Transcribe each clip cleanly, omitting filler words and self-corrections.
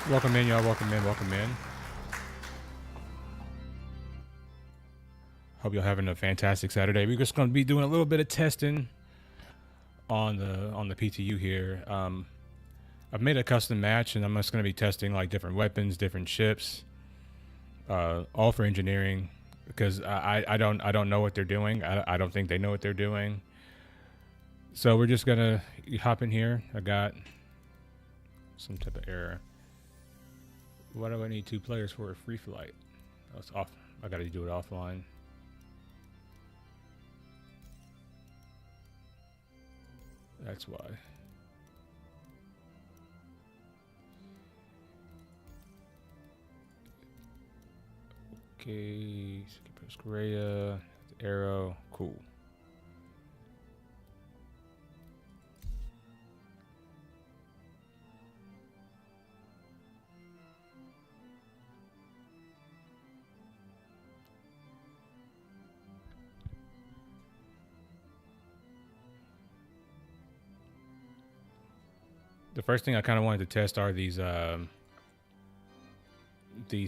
Welcome in, y'all. Welcome in. Welcome in. Hope you're having a fantastic Saturday. We're just going to be doing a little bit of testing on the PTU here. I've made a custom match, and I'm just going to be testing like different weapons, different ships, all for engineering, because I don't know what they're doing. I don't think they know what they're doing. So we're just gonna hop in here. I got some type of error. Why do I need 2 players for a free flight? That's off. I gotta do it offline. That's why. Okay, skip Korea, arrow, cool. The first thing I kind of wanted to test are these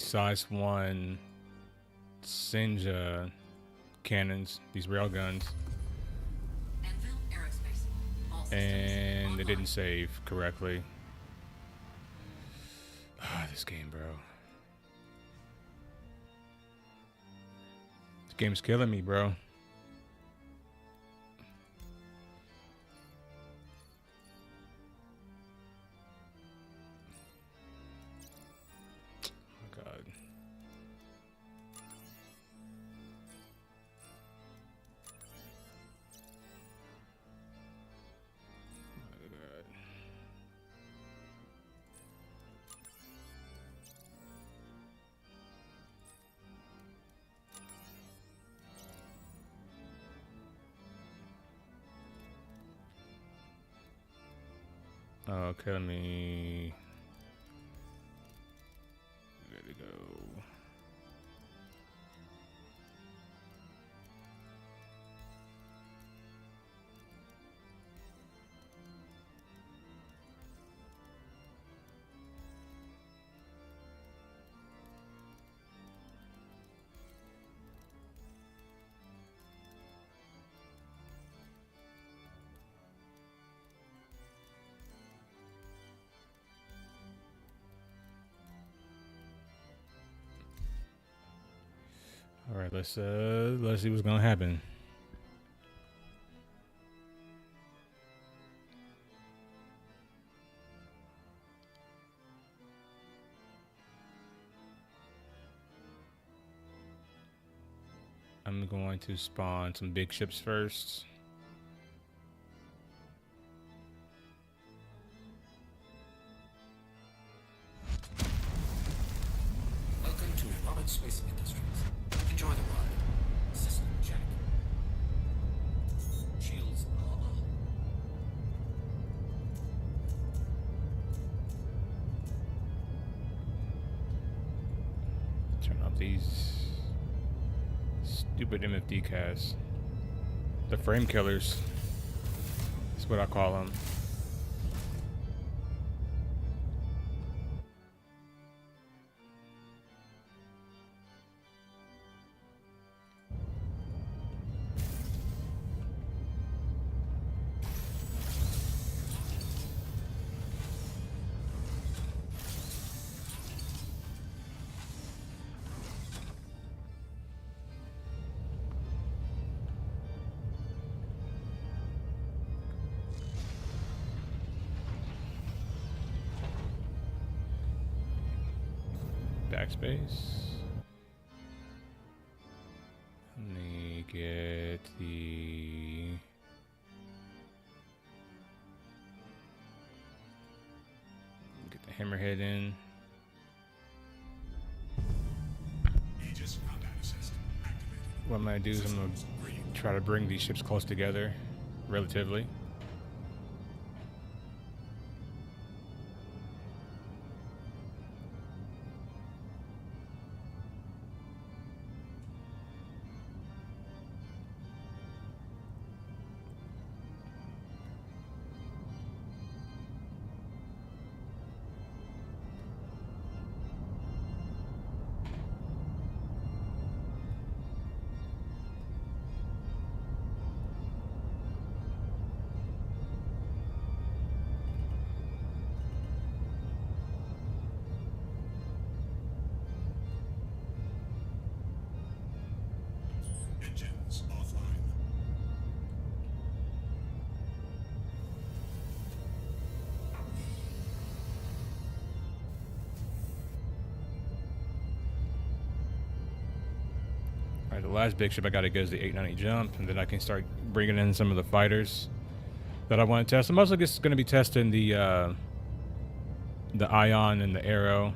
size 1 Sinja cannons, these rail guns, and they didn't save correctly. Ah, this game, bro. This game's killing me, bro. Okay, let me. There we go. All right, let's see what's gonna happen. I'm going to spawn some big ships first. Welcome to Robert Space Industries. Enjoy the ride. System check. Shields are on. Turn off these stupid MFD casts. The frame killers. That's what I call them. Backspace. Let me get the hammerhead in. What I'm gonna do is I'm gonna try to bring these ships close together, relatively. the last big ship I got to get is the 890 jump, and then I can start bringing in some of the fighters that I want to test. I'm also just going to be testing the ion and the arrow.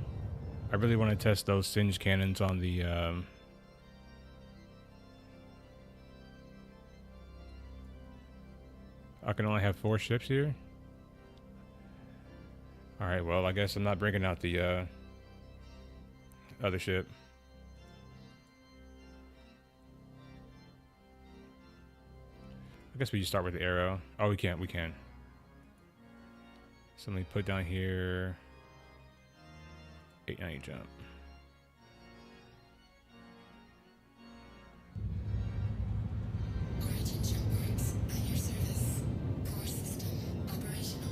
I really want to test those singe cannons on the I can only have 4 ships here. All right, well, I guess I'm not bringing out the other ship. I guess we just start with the arrow. Oh, we can. So let me put down here 890 jump. Origin jump marks at your service. Core system operational.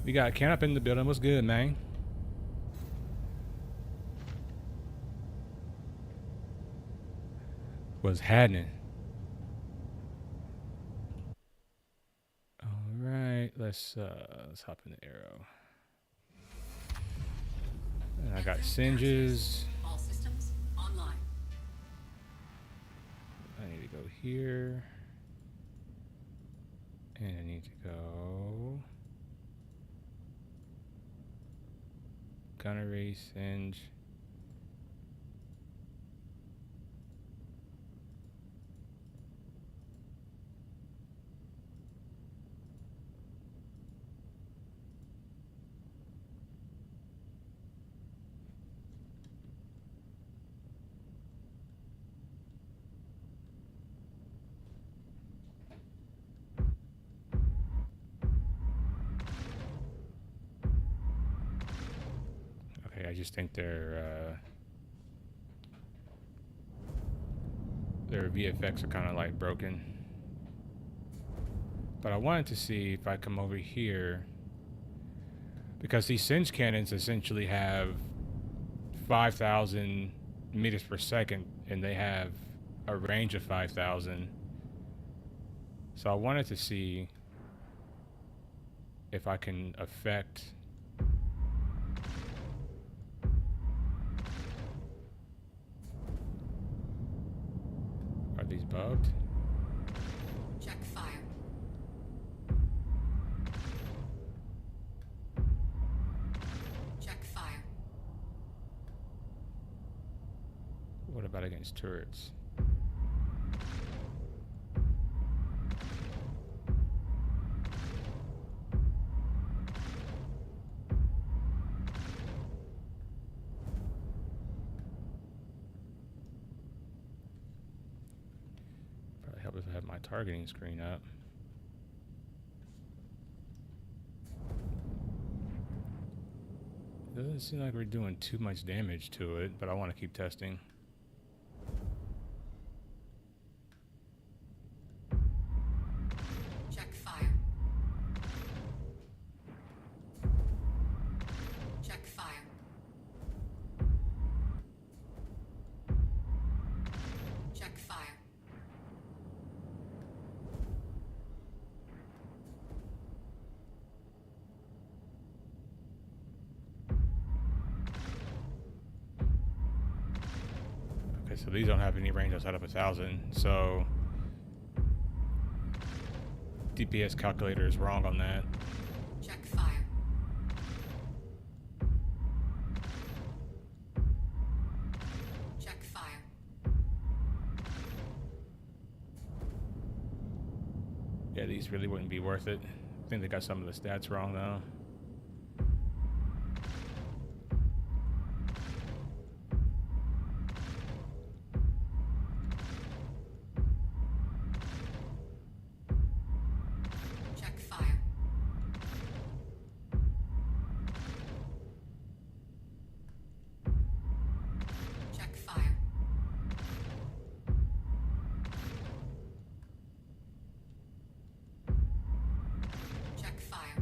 We got Can up in the building. What's good, man? What's happening? All right, let's hop in the arrow. And I got singes. All systems online. I need to go here. And I need to go gunnery, singe. I just think their VFX are kind of like broken. But I wanted to see if I come over here, because these singe cannons essentially have 5,000 meters per second, and they have a range of 5,000. So I wanted to see if I can affect these bugged. Check fire. Check fire. What about against turrets? If I have my targeting screen up. It doesn't seem like we're doing too much damage to it, but I want to keep testing. Check fire. Check fire. Check fire. So these don't have any range outside of 1,000. So DPS calculator is wrong on that. Check fire. Check fire. Yeah, these really wouldn't be worth it. I think they got some of the stats wrong though. Check fire. Check fire. Check fire.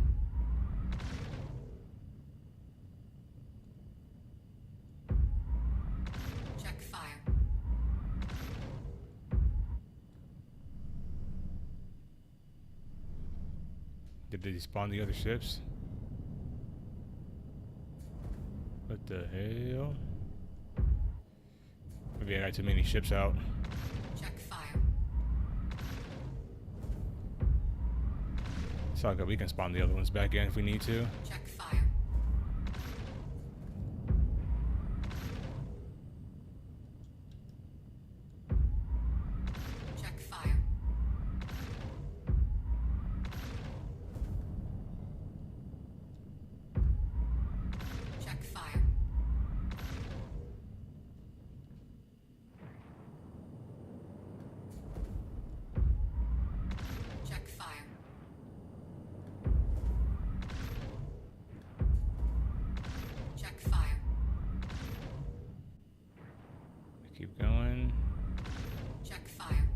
Check fire. Did they spawn the other ships? What the hell? Maybe I got too many ships out. Check fire. It's all good. We can spawn the other ones back in if we need to. Check fire. Check fire. Check fire. Check fire. Check fire. Keep going. Check fire.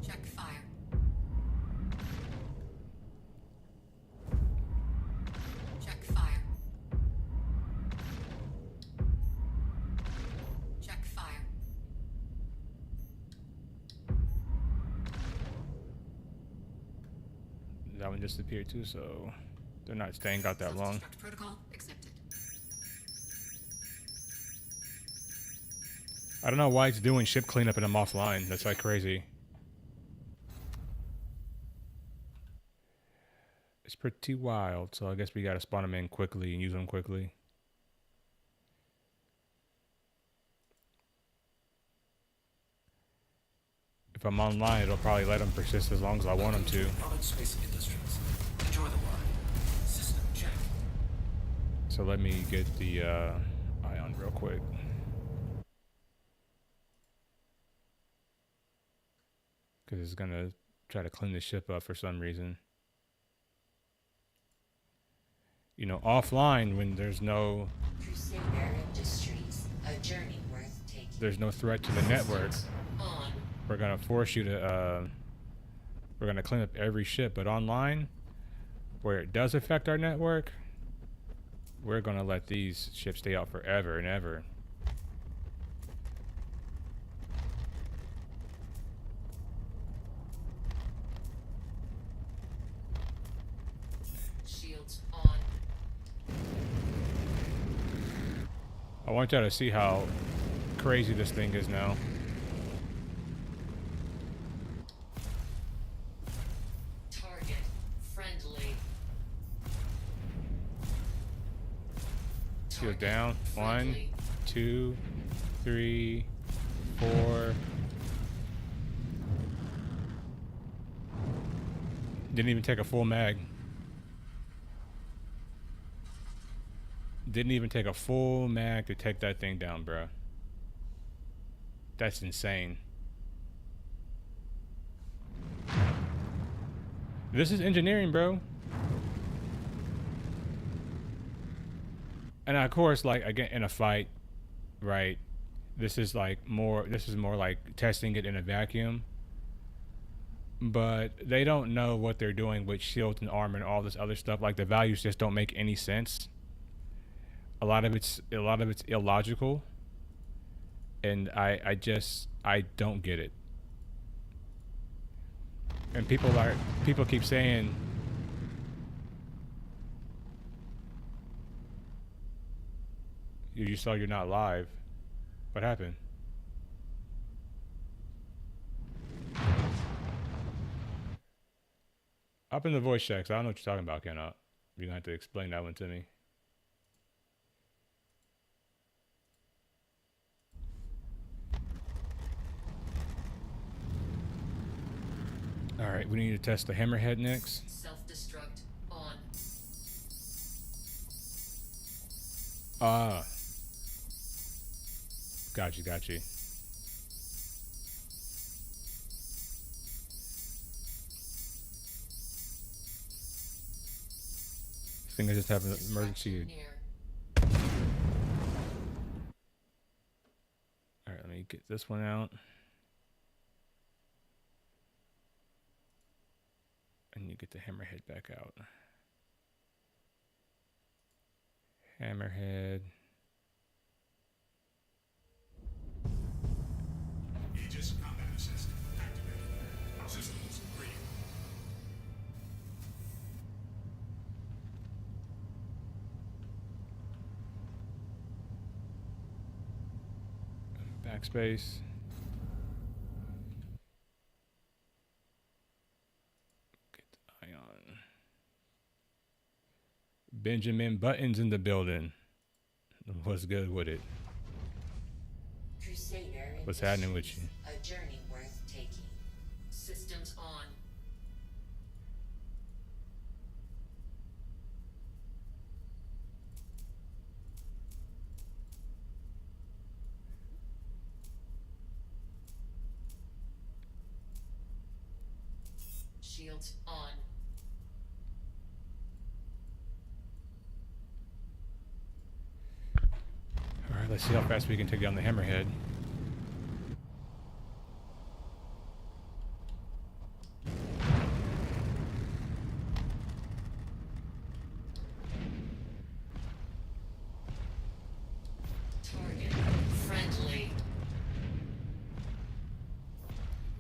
Check fire. Check fire. Check fire. That one just appeared too, so they're not staying out that long. Self-destruct protocol accepted. I don't know why it's doing ship cleanup and I'm offline. That's like crazy. It's pretty wild, so I guess we gotta spawn them in quickly and use them quickly. If I'm online, it'll probably let them persist as long as I want them to. Rocket Space Industries. Enjoy the ride. System check. So let me get the ion real quick. Because it's gonna try to clean the ship up for some reason. You know, offline when there's no Crusader Industries, a journey worth taking. there's no threat to the network. On. We're gonna force you to we're gonna clean up every ship, but online, where it does affect our network, we're gonna let these ships stay out forever and ever. Shields on. I want y'all to see how crazy this thing is now. Target friendly. Shield Target down. 1, friendly. 2, 3, 4. Didn't even take a full mag. Didn't even take a full mag to take that thing down, bro. That's insane. This is engineering, bro. And of course, like, again, in a fight, right? This is more like testing it in a vacuum. But they don't know what they're doing with shields and armor and all this other stuff. Like, the values just don't make any sense. A lot of it's illogical, and I don't get it. And people keep saying, you saw you're not live. What happened? Up in the voice checks. I don't know what you're talking about, Kenneth. You're gonna have to explain that one to me. right, we need to test the hammerhead next. Self-destruct on. Ah, got you, got you. I think I just have an emergency. Near. All right, let me get this one out. And you get the hammerhead back out. Hammerhead. Aegis combat assist activated. Systems green. Backspace. Get the ion. Benjamin Button's in the building. What's good with it? Crusader What's happening with you? A journey worth taking. Systems on. Shields on. All right, let's see how fast we can take down the hammerhead. Target friendly.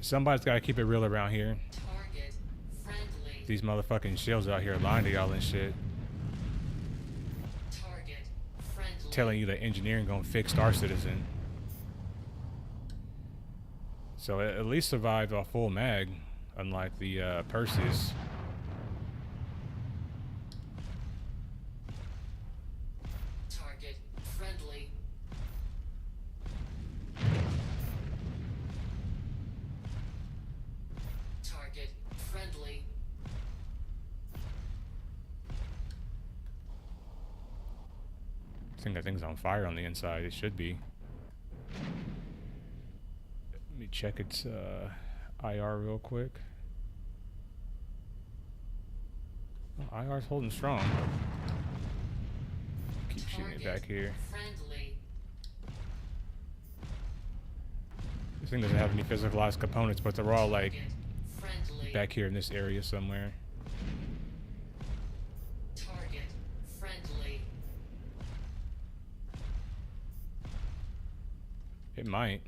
Somebody's got to keep it real around here. Target friendly. These motherfucking shields out here lying to y'all and shit. Target friendly. Telling you that engineering gonna fix Star Citizen. So it at least survived a full mag, unlike the Perseus. Target friendly. Target friendly. I think that thing's on fire on the inside. It should be. Let me check its IR real quick. Oh, IR's holding strong. Keep shooting it back here. Friendly. This thing doesn't have any physicalized components, but they're all like Target friendly. back here in this area somewhere. Target friendly. It might.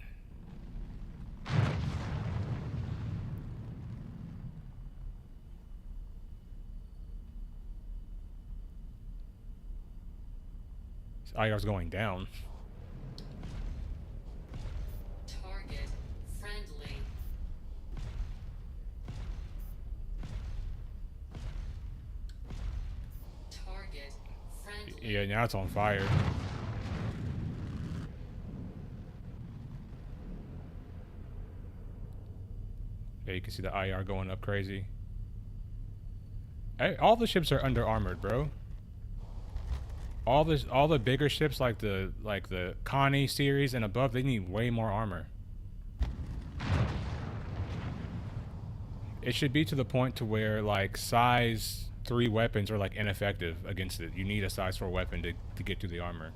This IR's going down. Target friendly. Target friendly. Yeah, now it's on fire. Yeah, you can see the IR going up crazy. Hey, all the ships are under armored, bro. All the bigger ships like the Connie series and above, they need way more armor. It should be to the point to where like size 3 weapons are like ineffective against it. You need a size 4 weapon to get through the armor.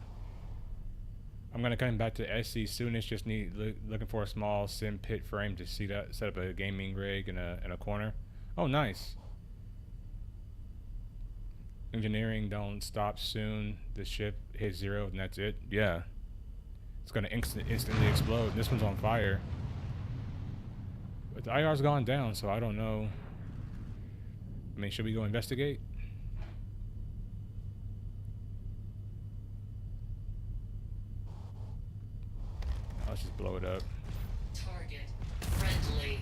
I'm gonna come back to SC soonish. Just looking for a small sim pit frame to see that set up a gaming rig in a corner. Oh, nice. Engineering don't stop soon. The ship hits 0 and that's it. Yeah, it's gonna instantly explode. This one's on fire, but the IR's gone down, so I don't know. I mean, should we go investigate? Let's just blow it up. Target friendly.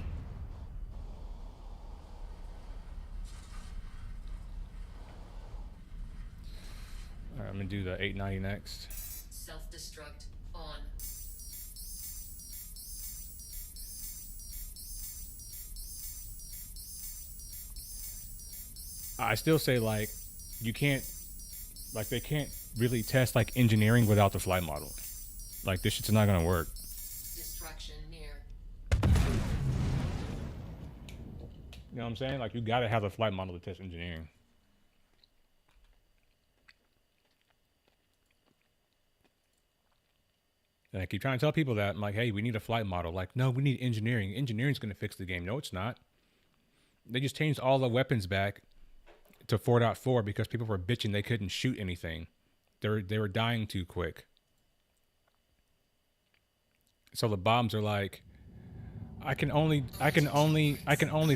Alright, I'm gonna do the 890 next. Self-destruct on. I still say like you can't like they can't really test like engineering without the flight model. Like this shit's not gonna work. Destruction near. You know what I'm saying? Like you gotta have a flight model to test engineering. And I keep trying to tell people that I'm like, hey, we need a flight model. Like, no, we need engineering. Engineering's gonna fix the game. No, it's not. They just changed all the weapons back to 4.4 because people were bitching they couldn't shoot anything. They were dying too quick. So the bombs are like, I can only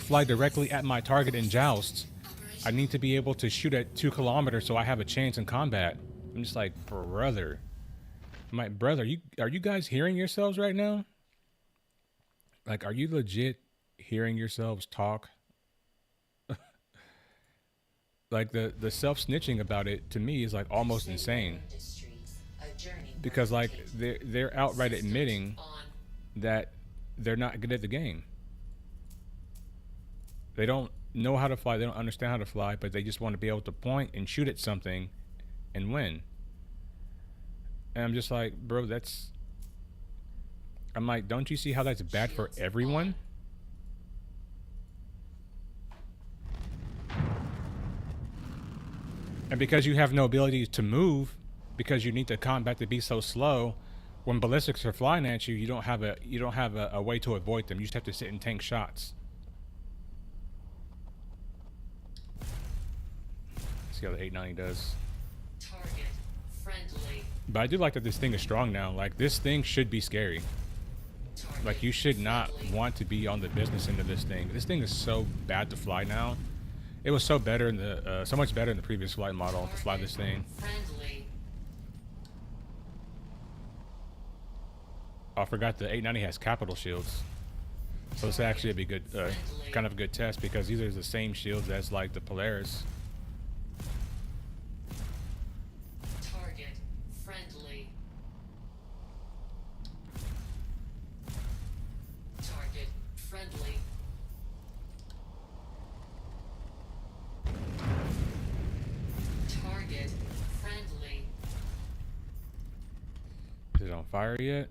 fly directly at my target in jousts. I need to be able to shoot at 2 kilometers so I have a chance in combat. I'm just like, brother. I'm like, brother, are you guys hearing yourselves right now? Like, are you legit hearing yourselves talk? Like the self-snitching about it to me is like almost insane. Because like they're outright admitting that they're not good at the game. They don't know how to fly, they don't understand how to fly, but they just want to be able to point and shoot at something and win. And I'm just like, bro, I'm like, don't you see how that's bad for everyone? And because you have no ability to move, because you need the combat to be so slow, when ballistics are flying at you, you don't have a way to avoid them. You just have to sit and tank shots. See how the 890 does. Target friendly. But I do like that this thing is strong now. Like this thing should be scary. Like you should not want to be on the business end of this thing. This thing is so bad to fly now. It was so better in the so much better in the previous flight model to fly this thing. Friendly. Oh, I forgot the 890 has capital shields, so this actually would be good, kind of a good test because these are the same shields as like the Polaris. Target friendly. Target friendly. Target friendly. Is it on fire yet?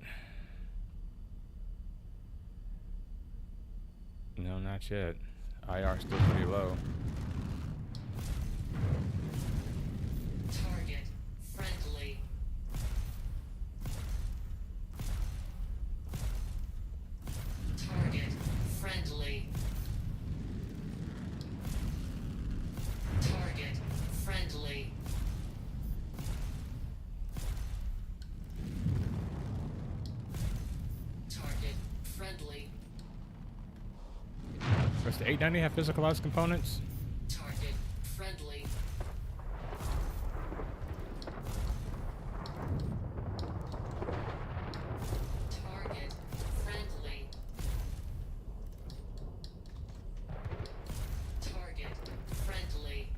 No, not yet. IR still pretty low. Target friendly. Target friendly. Target friendly. Target friendly. Does the 890 have physicalized components? Target friendly. Target friendly. Target friendly.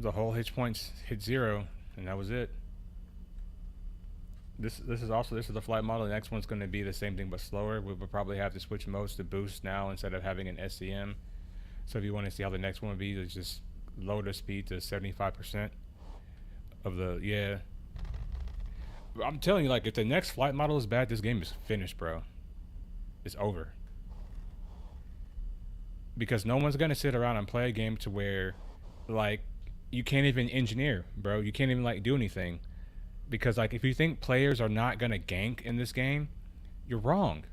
The whole hit points hit 0, and that was it. This is the flight model. The next one's going to be the same thing but slower. We will probably have to switch modes to boost now instead of having an SCM. So if you want to see how the next one will be, it's just lower the speed to 75% of the, yeah. I'm telling you, like, if the next flight model is bad, this game is finished, bro. It's over. Because no one's going to sit around and play a game to where, like, you can't even engineer, bro. You can't even, like, do anything. Because, like, if you think players are not going to gank in this game, you're wrong.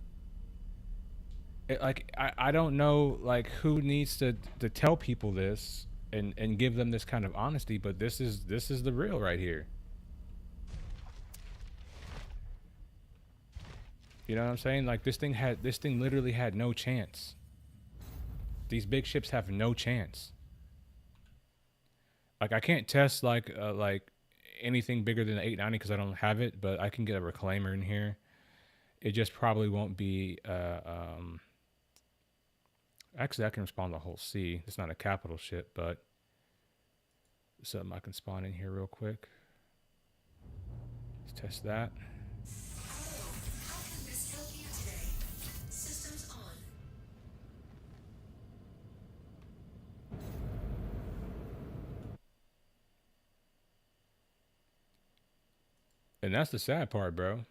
I don't know, like, who needs to tell people this and give them this kind of honesty, but this is the real right here. You know what I'm saying? Like, this thing literally had no chance. These big ships have no chance. Like, I can't test, like anything bigger than the 890 because I don't have it, but I can get a reclaimer in here. It just probably won't be actually I can spawn the whole C. It's not a capital ship, but something I can spawn in here real quick. Let's test that. How can this help you today? Systems on. And that's the sad part, bro.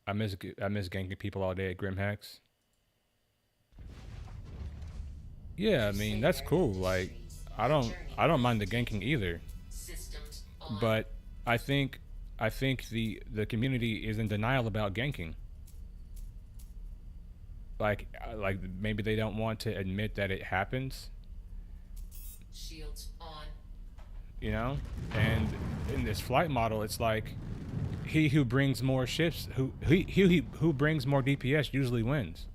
I miss ganking people all day at Grimhacks. Yeah, I mean that's cool. Like I don't mind the ganking either. Systems on. But I think the community is in denial about ganking. Like maybe they don't want to admit that it happens, Shields on. you know? And in this flight model, it's like he who brings more ships, who brings more DPS usually wins.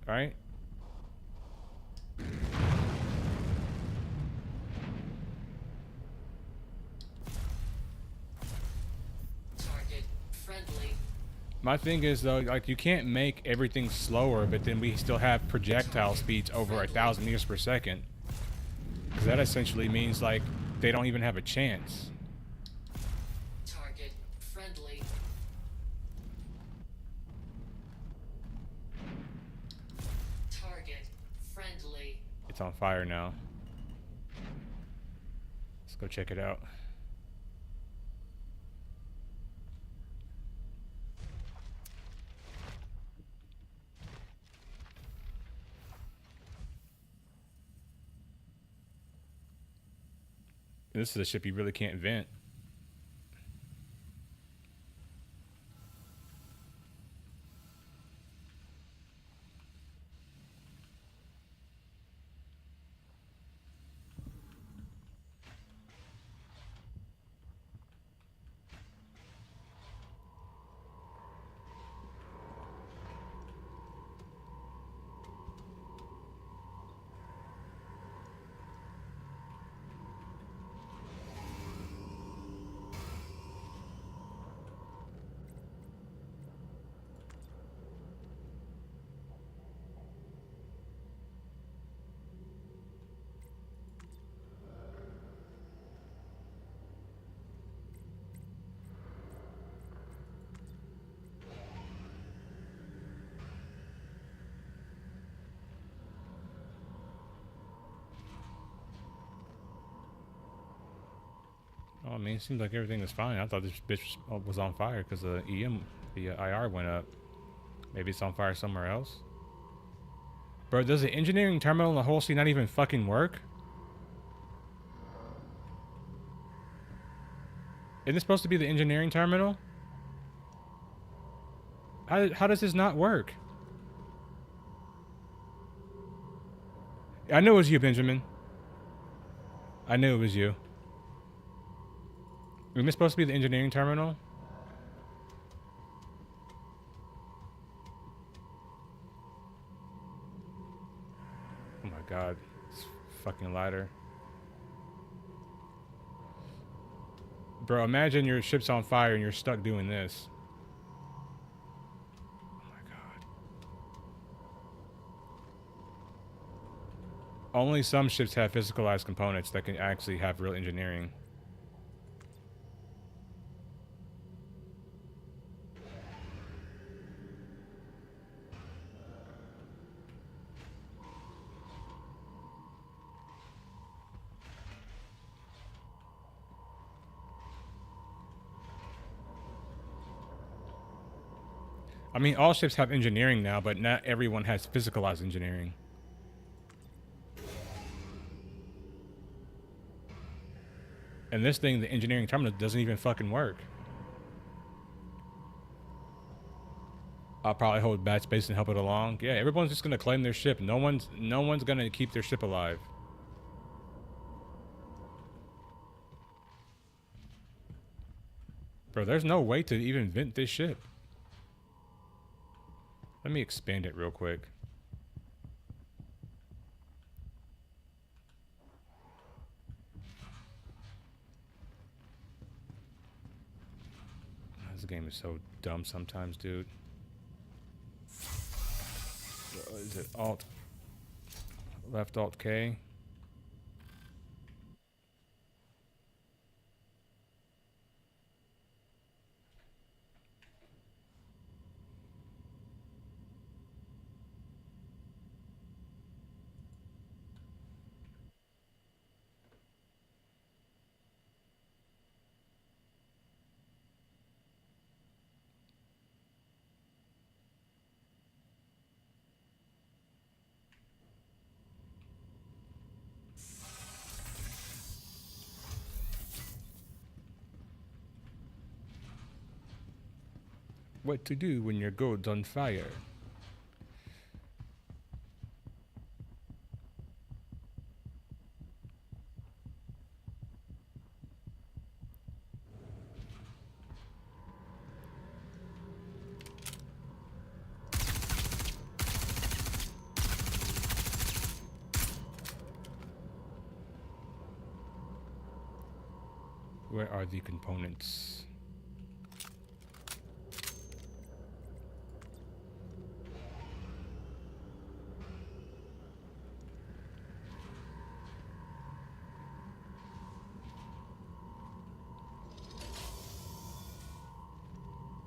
Right? Target friendly. My thing is though, like you can't make everything slower, but then we still have projectile speeds over 1,000 meters per second. Because that essentially means like they don't even have a chance. Target friendly. Target friendly. It's on fire now. Let's go check it out. This is a ship you really can't vent. Oh, I mean, it seems like everything is fine. I thought this bitch was on fire because the the IR went up. Maybe it's on fire somewhere else. Bro, does the engineering terminal in the whole scene not even fucking work? Isn't this supposed to be the engineering terminal? How does this not work? I knew it was you, Benjamin. I knew it was you. Isn't this supposed to be the engineering terminal? Oh my god. This fucking ladder. Bro, imagine your ship's on fire and you're stuck doing this. Oh my god. Only some ships have physicalized components that can actually have real engineering. I mean, all ships have engineering now, but not everyone has physicalized engineering. And this thing, the engineering terminal, doesn't even fucking work. I'll probably hold bad space and help it along. Yeah, everyone's just gonna claim their ship. No one's gonna keep their ship alive. Bro, there's no way to even vent this ship. Let me expand it real quick. This game is so dumb sometimes, dude. Is it Alt? Left Alt K? What to do when your gold's on fire. Where are the components?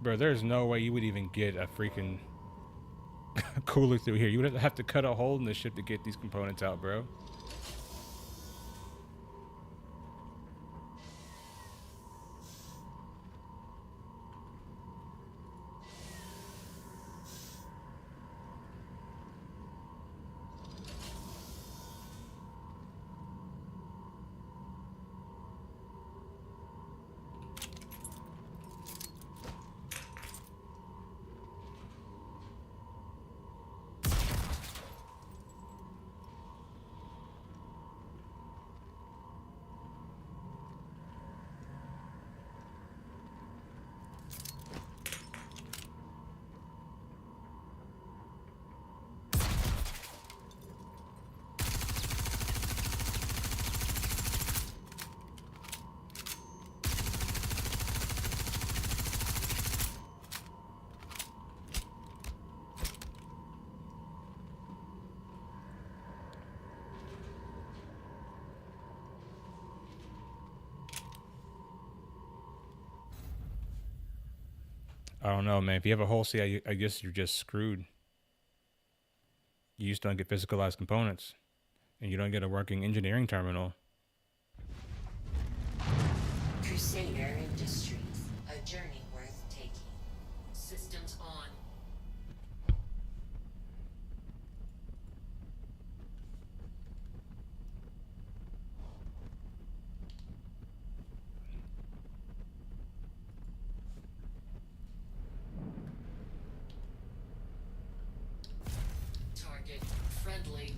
Bro, there's no way you would even get a freaking cooler through here. You would have to cut a hole in the ship to get these components out, bro. I don't know, man. If you have a hole, see, I guess you're just screwed. You just don't get physicalized components. And you don't get a working engineering terminal. Crusader Industries, a journey worth taking. Systems on. Target friendly.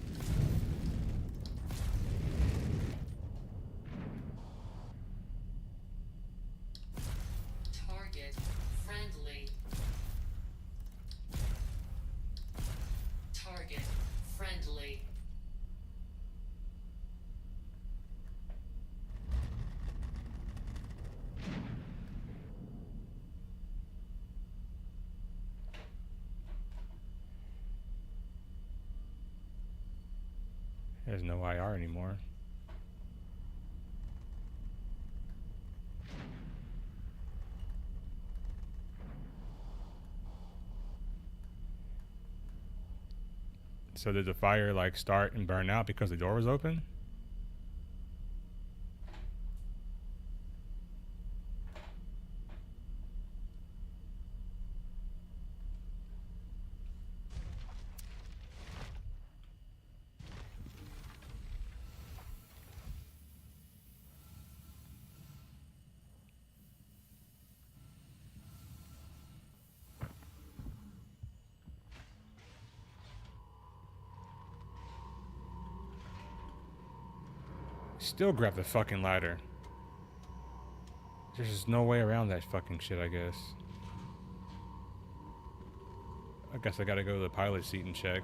Target friendly. Target friendly. There's no IR anymore. So did the fire like start and burn out because the door was open? Still grab the fucking ladder. There's just no way around that fucking shit, I guess. I guess I gotta go to the pilot seat and check.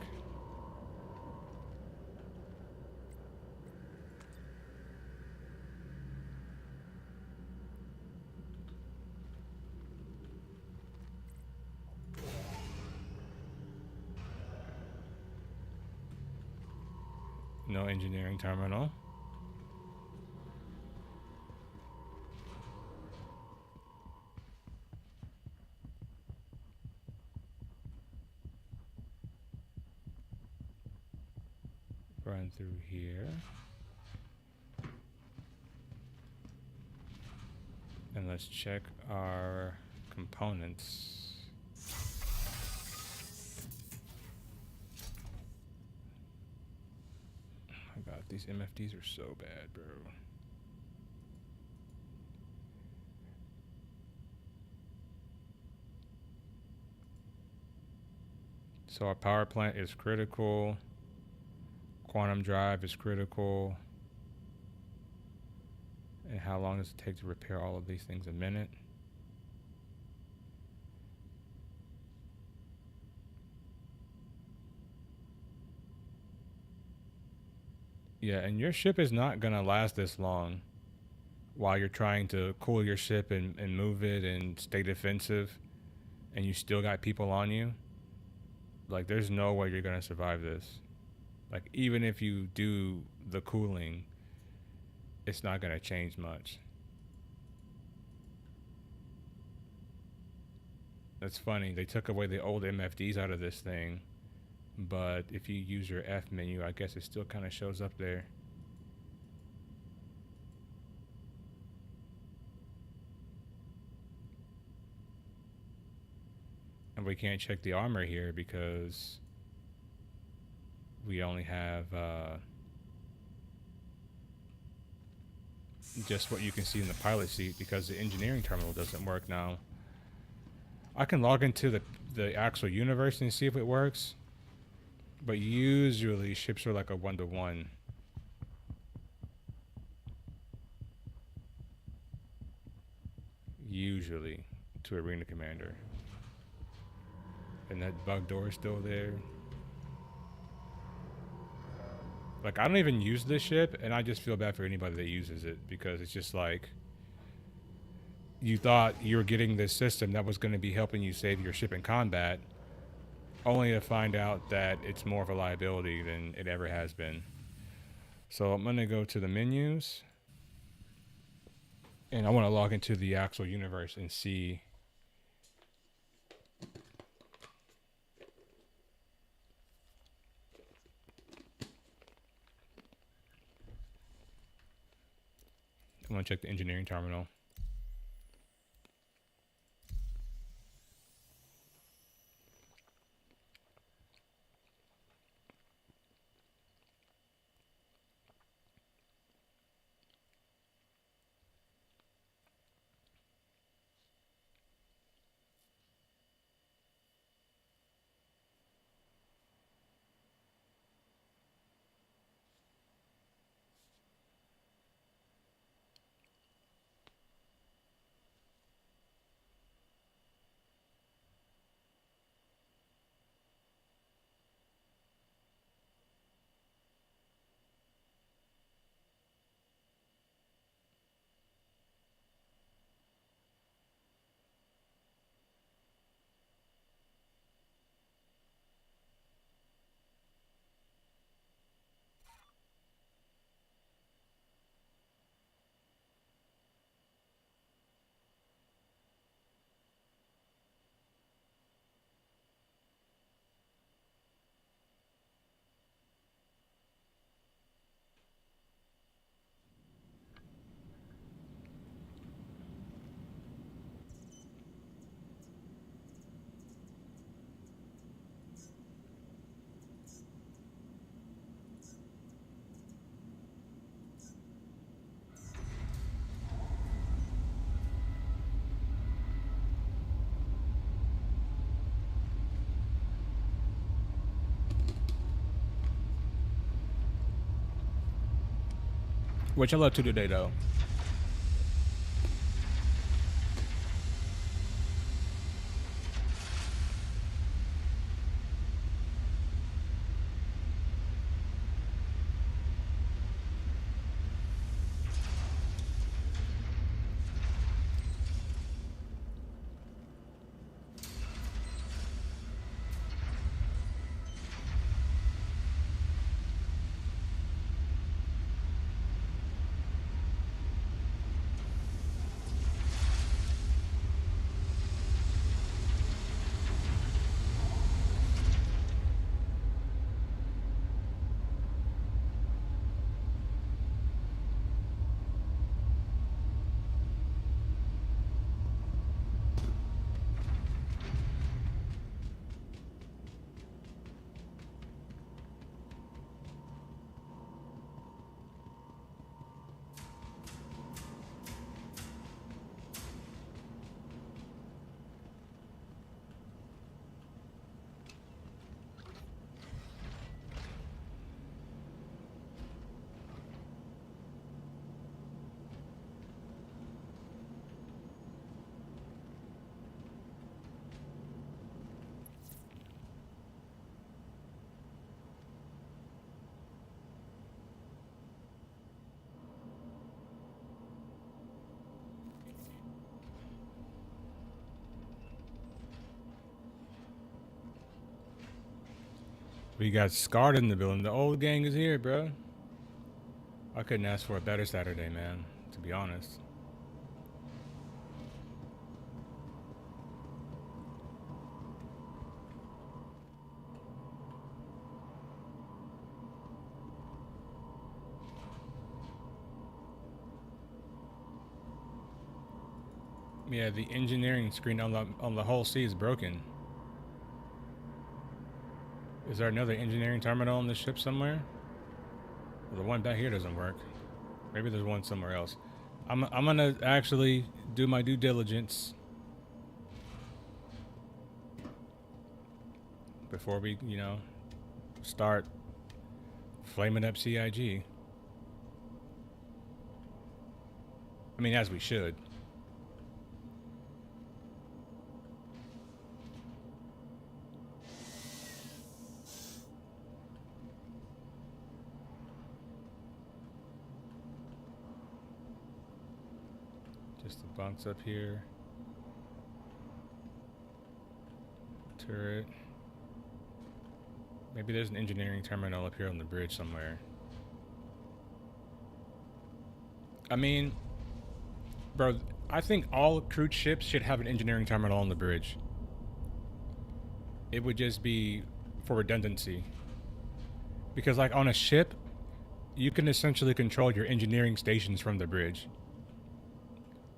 No engineering terminal. Run through here. And let's check our components. Oh my god, these MFDs are so bad, bro. So our power plant is critical. Quantum drive is critical. And how long does it take to repair all of these things? A minute. Yeah, and your ship is not going to last this long while you're trying to cool your ship and move it and stay defensive, and you still got people on you. Like, there's no way you're going to survive this. Like, even if you do the cooling, it's not going to change much. That's funny. They took away the old MFDs out of this thing, but if you use your F menu, I guess it still kind of shows up there. And we can't check the armor here because we only have just what you can see in the pilot seat because the engineering terminal doesn't work now. I can log into the actual universe and see if it works, but usually ships are like a 1-to-1. Usually to Arena Commander. And that bug door is still there. Like, I don't even use this ship, and I just feel bad for anybody that uses it because it's just like, you thought you were getting this system that was going to be helping you save your ship in combat, only to find out that it's more of a liability than it ever has been. So I'm going to go to the menus, and I want to log into the actual universe and see. I want to check the engineering terminal. Which I love to today, though. We got Scarred in the building. The old gang is here, bro. I couldn't ask for a better Saturday, man, to be honest. Yeah, the engineering screen on the whole sea is broken. Is there another engineering terminal on the ship somewhere? Well, the one back here doesn't work. Maybe there's one somewhere else. I'm gonna actually do my due diligence before we, you know, start flaming up CIG. I mean, as we should. Just the bunks up here. Turret. Maybe there's an engineering terminal up here on the bridge somewhere. I mean, bro, I think all cruise ships should have an engineering terminal on the bridge. It would just be for redundancy. Because like on a ship, you can essentially control your engineering stations from the bridge.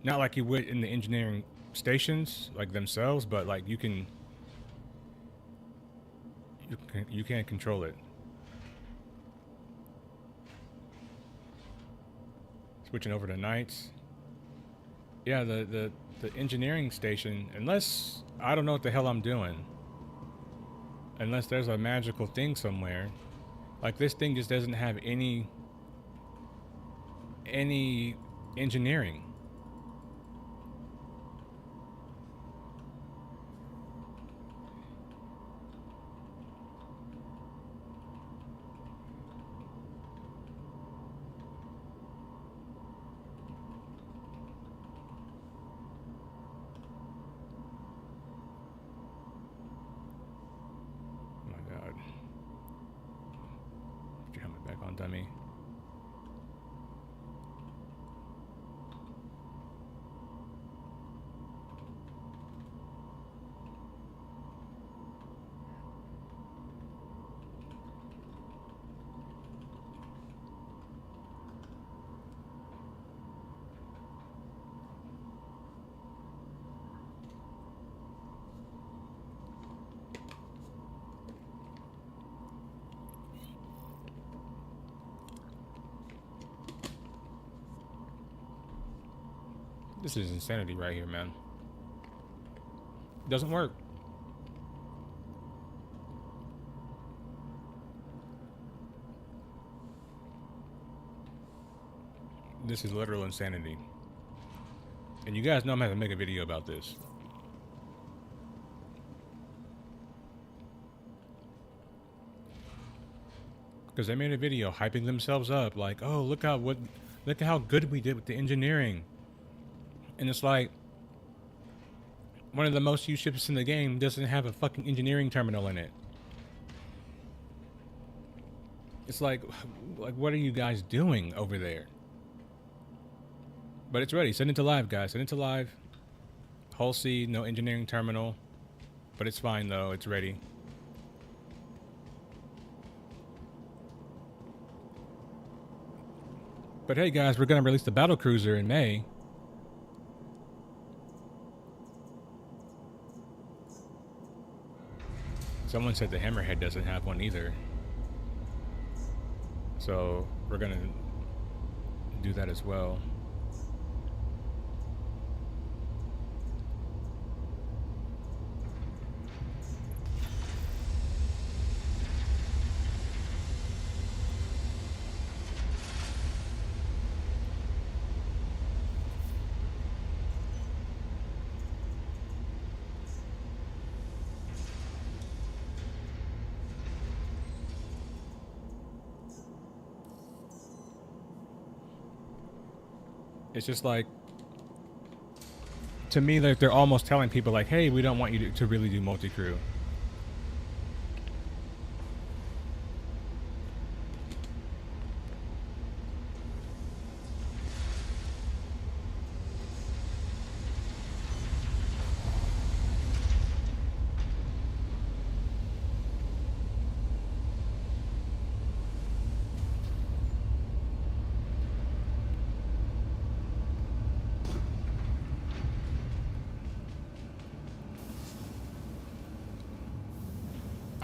Not like you would in the engineering stations, like themselves, but like you can control it. Switching over to nights. Yeah, the engineering station, unless I don't know what the hell I'm doing. Unless there's a magical thing somewhere. Like this thing just doesn't have any engineering. Dummy. This is insanity right here, man. It doesn't work. This is literal insanity. And you guys know I'm having to make a video about this. Because they made a video hyping themselves up like, oh, look at how good we did with the engineering. And it's like, one of the most used ships in the game doesn't have a fucking engineering terminal in it. It's like what are you guys doing over there? But it's ready. Send it to live, guys. Send it to live. Hull C, no engineering terminal. But it's fine, though. It's ready. But hey, guys, we're going to release the battle cruiser in May. Someone said the Hammerhead doesn't have one either. So we're gonna do that as well. It's just like, to me, like they're almost telling people like, hey, we don't want you to really do multi-crew.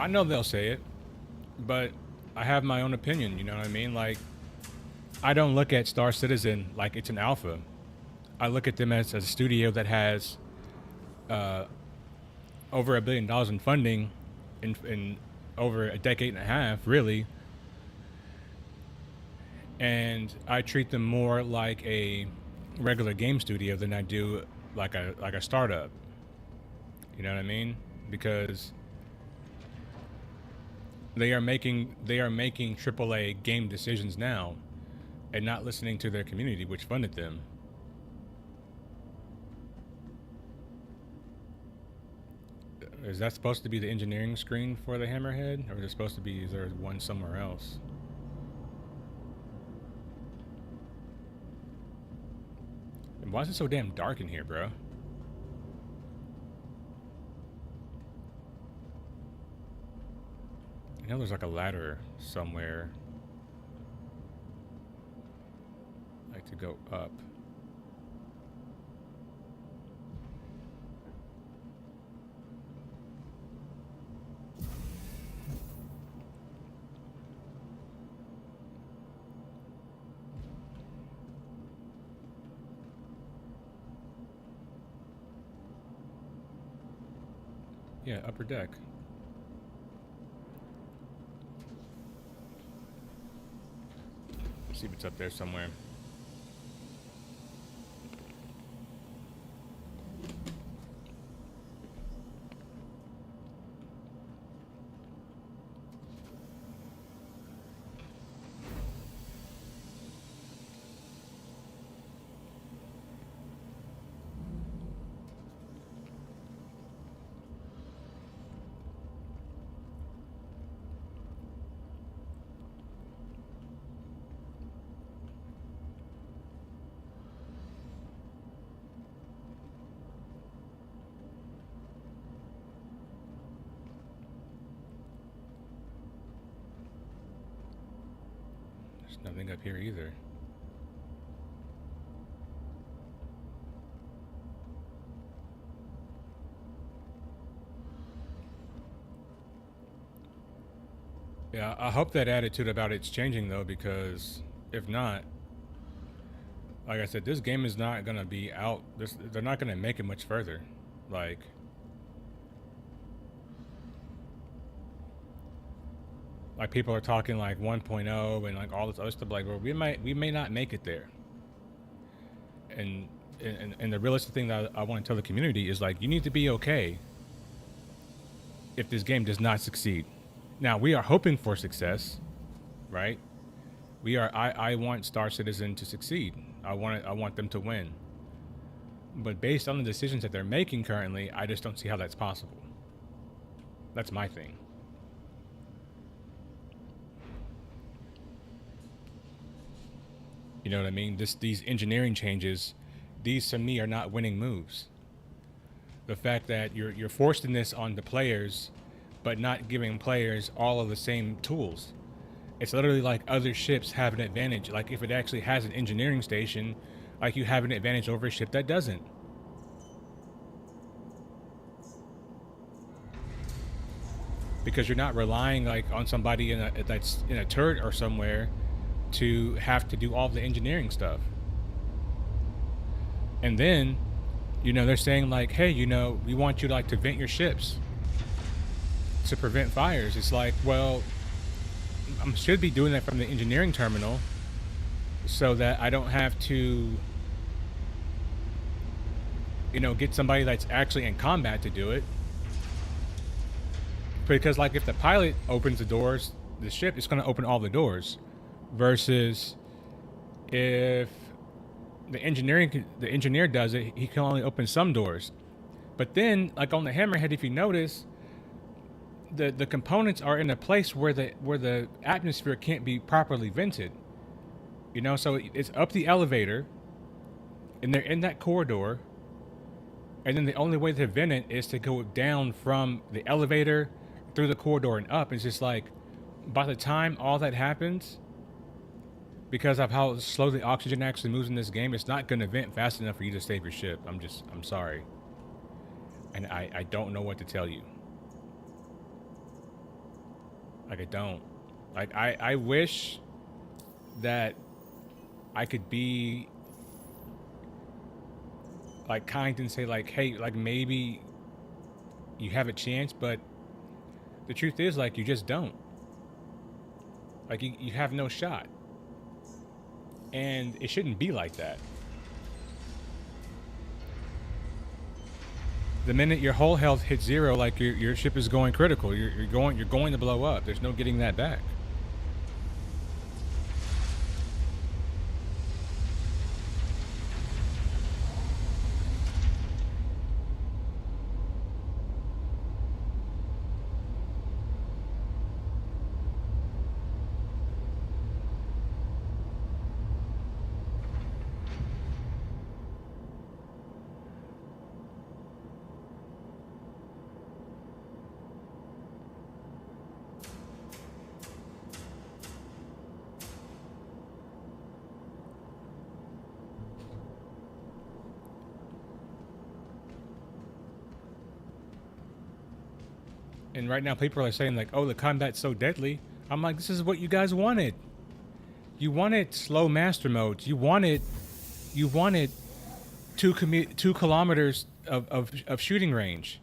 I know they'll say it, but I have my own opinion. You know what I mean? Like, I don't look at Star Citizen like it's an alpha. I look at them as a studio that has over $1 billion in funding in over a decade and a half, really. And I treat them more like a regular game studio than I do like a startup. You know what I mean? Because they are making AAA game decisions now and not listening to their community, which funded them. Is that supposed to be the engineering screen for the Hammerhead? Or is it supposed to be, is there one somewhere else? And why is it so damn dark in here, bro? I know there's like a ladder somewhere. I like to go up. Yeah, upper deck. See if it's up there somewhere. Nothing up here either. Yeah, I hope that attitude about it's changing though, because if not, like I said, this game is not gonna be out. They're not gonna make it much further. Like, people are talking like 1.0 and like all this other stuff. Like, well, we may not make it there. And the realistic thing that I want to tell the community is, like, you need to be okay if this game does not succeed. Now, we are hoping for success, right? I want Star Citizen to succeed. I want them to win. But based on the decisions that they're making currently, I just don't see how that's possible. That's my thing. You know what I mean? These engineering changes, these to me are not winning moves. The fact that you're forcing this on the players, but not giving players all of the same tools. It's literally like other ships have an advantage. Like, if it actually has an engineering station, like, you have an advantage over a ship that doesn't. Because you're not relying like on somebody that's in a turret or somewhere to have to do all the engineering stuff. And then, you know, they're saying like, hey, you know, we want you to like to vent your ships to prevent fires. It's like, well, I should be doing that from the engineering terminal so that I don't have to, you know, get somebody that's actually in combat to do it. Because like, if the pilot opens the doors, the ship is going to open all the doors. Versus if the engineer does it, he can only open some doors. But then, like on the Hammerhead, if you notice, the components are in a place where the atmosphere can't be properly vented. You know, so it's up the elevator, and they're in that corridor, and then the only way to vent it is to go down from the elevator through the corridor and up. It's just like, by the time all that happens, because of how slow the oxygen actually moves in this game, it's not going to vent fast enough for you to save your ship. I'm sorry. And I don't know what to tell you. Like I don't. Like I wish that I could be like kind and say like, hey, like maybe you have a chance, but the truth is like you just don't. Like you have no shot. And it shouldn't be like that. The minute your whole health hits zero, like your ship is going critical. You're going to blow up. There's no getting that back. And right now, people are saying like, "Oh, the combat's so deadly." I'm like, "This is what you guys wanted. You wanted slow master modes. You wanted 2 kilometers of shooting range.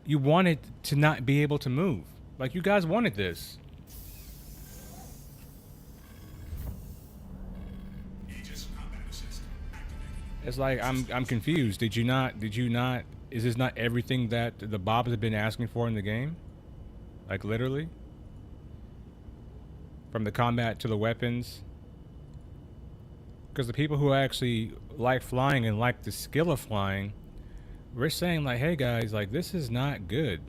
You wanted to not be able to move. Like you guys wanted this." It's like I'm confused. Did you not? Is this not everything that the Bobs have been asking for in the game? Like literally? From the combat to the weapons? Because the people who actually like flying and like the skill of flying, we're saying like, hey guys, like this is not good.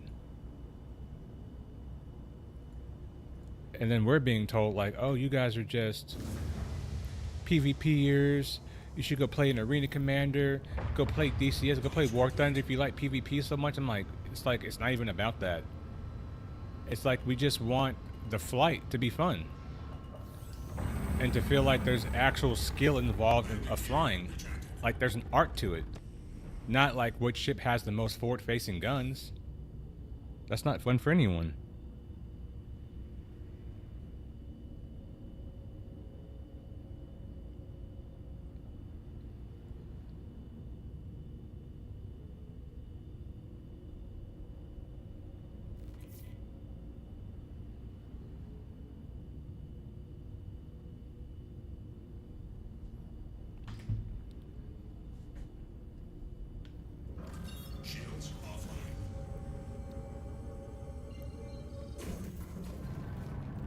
And then we're being told like, oh, you guys are just PvPers. You should go play an Arena Commander, go play DCS, go play War Thunder if you like PvP so much. I'm like, it's not even about that. It's like we just want the flight to be fun. And to feel like there's actual skill involved of flying. Like there's an art to it. Not like which ship has the most forward-facing guns. That's not fun for anyone.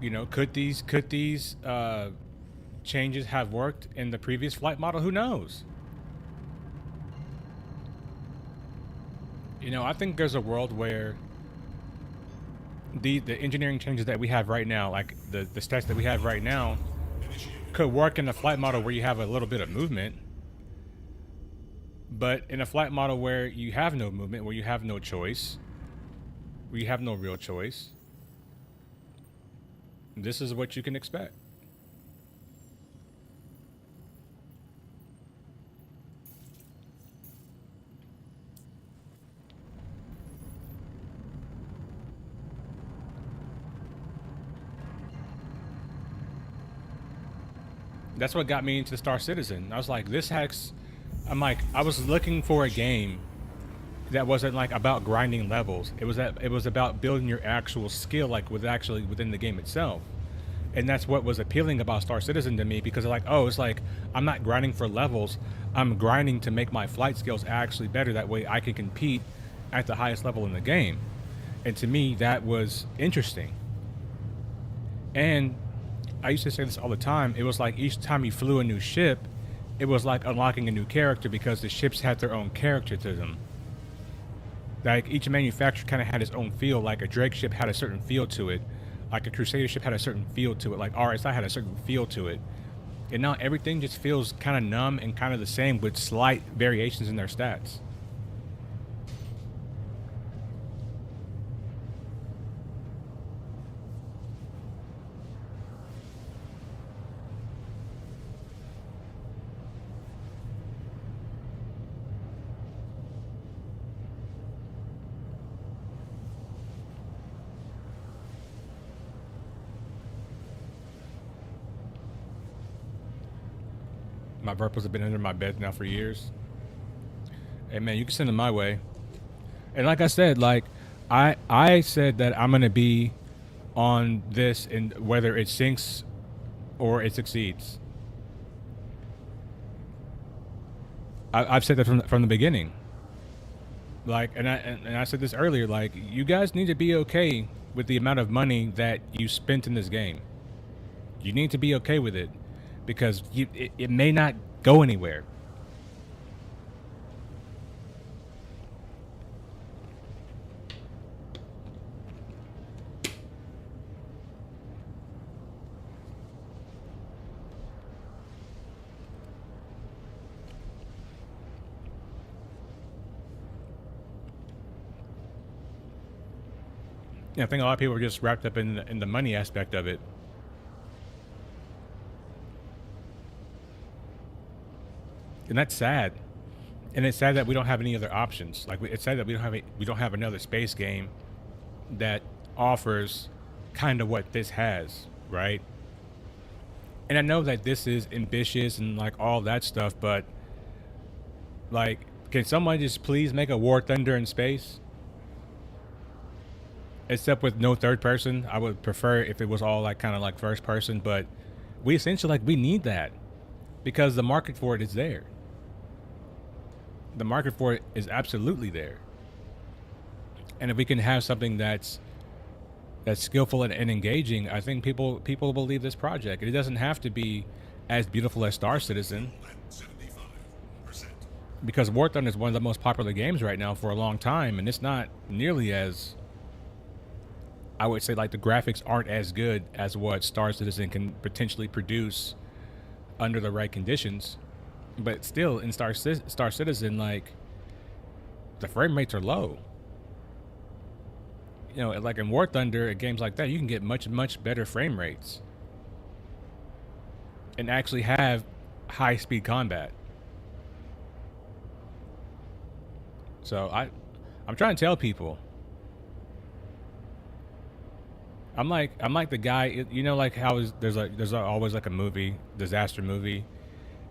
You know, could these changes have worked in the previous flight model? Who knows? You know, I think there's a world where the engineering changes that we have right now, like the stats that we have right now, could work in a flight model where you have a little bit of movement. But in a flight model where you have no movement, where you have no choice, where you have no real choice, this is what you can expect. That's what got me into Star Citizen. I was like, I was looking for a game that wasn't like about grinding levels. It was about building your actual skill, like within the game itself. And that's what was appealing about Star Citizen to me, because it's like I'm not grinding for levels. I'm grinding to make my flight skills actually better. That way I can compete at the highest level in the game. And to me, that was interesting. And I used to say this all the time. It was like each time you flew a new ship, it was like unlocking a new character, because the ships had their own character to them. Like each manufacturer kind of had its own feel. Like a Drake ship had a certain feel to it. Like a Crusader ship had a certain feel to it. Like RSI had a certain feel to it. And now everything just feels kind of numb and kind of the same, with slight variations in their stats. My purples have been under my bed now for years. Hey man, you can send them my way. And like I said, like I said that I'm gonna be on this, and whether it sinks or it succeeds. I've said that from the beginning. Like, and I said this earlier. Like, you guys need to be okay with the amount of money that you spent in this game. You need to be okay with it, because it may not go anywhere. Yeah, I think a lot of people are just wrapped up in the money aspect of it. And that's sad. And it's sad that we don't have any other options. Like, it's sad that we don't have another space game that offers kind of what this has, right? And I know that this is ambitious and like all that stuff, but like, can someone just please make a War Thunder in space? Except with no third person. I would prefer if it was all like kind of like first person, but we essentially, like, we need that because the market for it is there. The market for it is absolutely there. And if we can have something that's skillful and engaging, I think people will leave this project. It doesn't have to be as beautiful as Star Citizen, because War Thunder is one of the most popular games right now for a long time, and it's not nearly as, I would say, like, the graphics aren't as good as what Star Citizen can potentially produce under the right conditions. But still, in Star Citizen, like, the frame rates are low. You know, like in War Thunder, at games like that, you can get much much better frame rates and actually have high speed combat. So I'm trying to tell people. I'm like the guy, you know, like how there's always like a movie, disaster movie,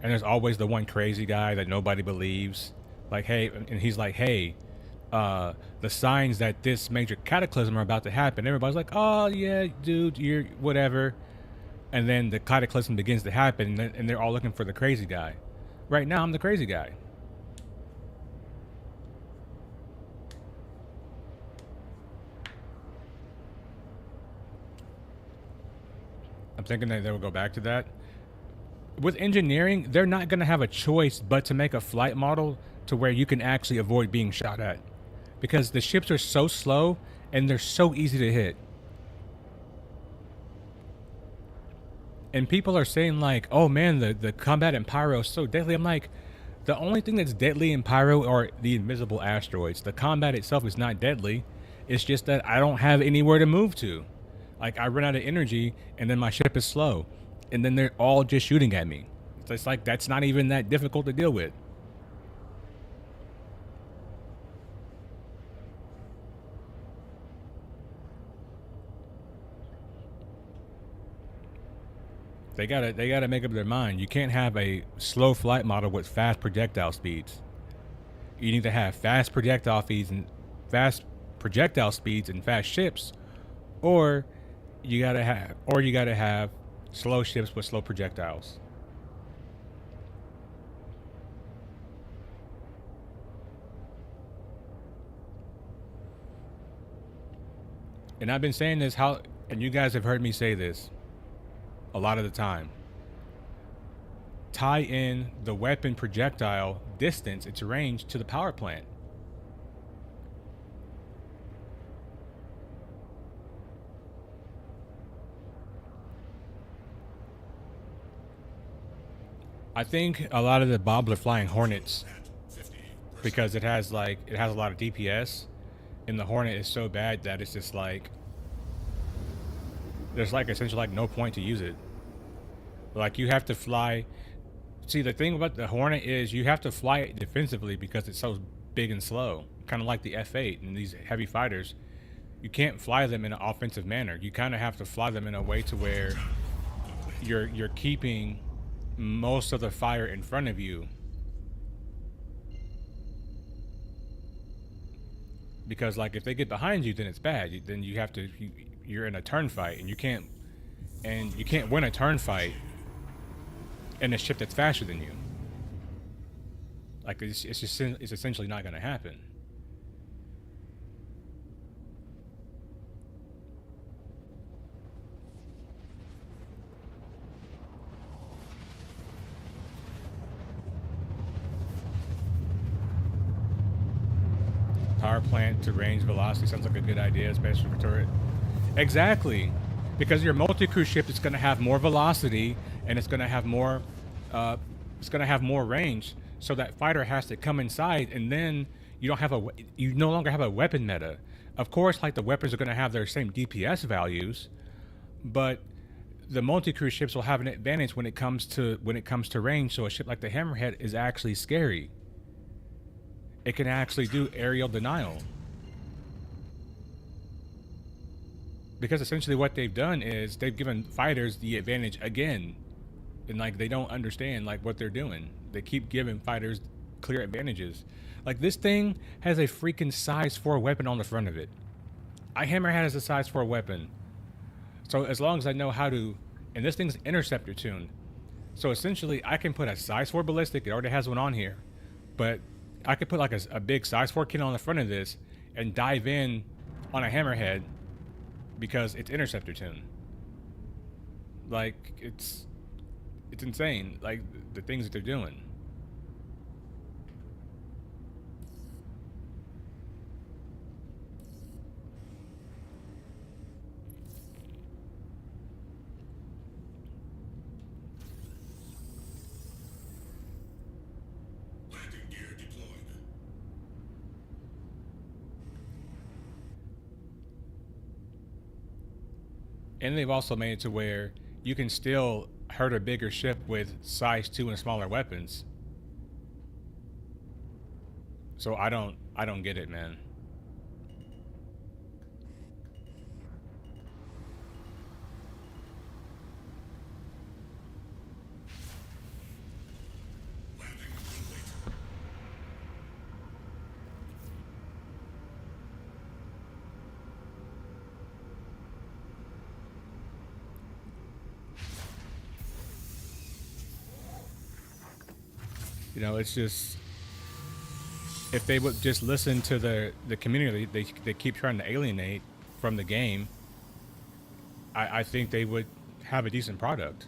and there's always the one crazy guy that nobody believes. Like, hey, and he's like, hey, the signs that this major cataclysm are about to happen. Everybody's like, oh yeah, dude, you're whatever. And then the cataclysm begins to happen, and they're all looking for the crazy guy. Right now, I'm the crazy guy. I'm thinking that they will go back to that. With engineering, they're not going to have a choice but to make a flight model to where you can actually avoid being shot at, because the ships are so slow and they're so easy to hit. And people are saying like, oh man, the combat in Pyro is so deadly. I'm like, the only thing that's deadly in Pyro are the invisible asteroids. The combat itself is not deadly. It's just that I don't have anywhere to move to. Like, I run out of energy and then my ship is slow. And then they're all just shooting at me. So it's like, that's not even that difficult to deal with. They gotta make up their mind. You can't have a slow flight model with fast projectile speeds. You need to have fast projectile speeds and fast ships, or you gotta have slow ships with slow projectiles. And I've been saying this, and you guys have heard me say this a lot of the time. Tie in the weapon projectile distance, its range, to the power plant. I think a lot of the Bobs are flying Hornets because it has a lot of DPS, and the Hornet is so bad that it's just like there's like essentially like no point to use it. Like, you have to fly. See, the thing about the Hornet is you have to fly it defensively because it's so big and slow, kind of like the F8 and these heavy fighters. You can't fly them in an offensive manner. You kind of have to fly them in a way to where you're keeping most of the fire in front of you. Because like if they get behind you, then it's bad. Then you have to, you're in a turn fight, and you can't win a turn fight in a ship that's faster than you. Like it's essentially not going to happen. Power plant to range velocity sounds like a good idea, especially for turret. Exactly, because your multi-crew ship is going to have more velocity and it's going to have more, range. So that fighter has to come inside, and then you no longer have a weapon meta. Of course, like the weapons are going to have their same DPS values, but the multi-crew ships will have an advantage when it comes to range. So a ship like the Hammerhead is actually scary. It can actually do aerial denial. Because essentially what they've done is they've given fighters the advantage again. And like they don't understand like what they're doing. They keep giving fighters clear advantages. Like this thing has a freaking size 4 weapon on the front of it. Hammerhead has a size 4 weapon. So as long as I know how to, and this thing's interceptor tuned. So essentially I can put a size 4 ballistic, it already has one on here. But I could put like a big size 4 kit on the front of this and dive in on a Hammerhead because it's interceptor tuned. Like it's insane, like the things that they're doing. And they've also made it to where you can still hurt a bigger ship with size 2 and smaller weapons. So I don't get it, man. You know, it's just, if they would just listen to the community they keep trying to alienate from the game, I think they would have a decent product.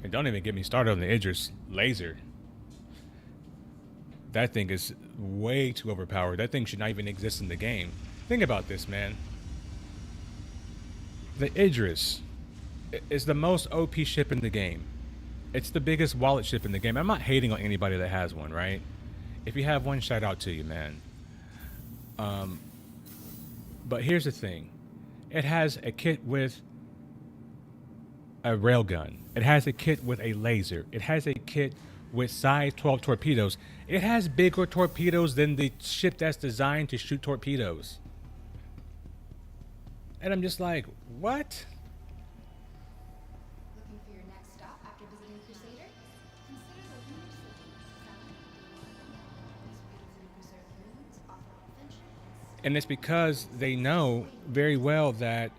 And don't even get me started on the Idris laser. That thing is way too overpowered. That thing should not even exist in the game. Think about this, man. The Idris is the most OP ship in the game. It's the biggest wallet ship in the game. I'm not hating on anybody that has one, right? If you have one, shout out to you, man. But here's the thing. It has a kit with a railgun. It has a kit with a laser. It has a kit with size 12 torpedoes. It has bigger torpedoes than the ship that's designed to shoot torpedoes. And I'm just like, what? Looking for your next stop after visiting Crusader? Consider the lunar city. These beautifully preserved ruins offer adventure And it's because they know very well that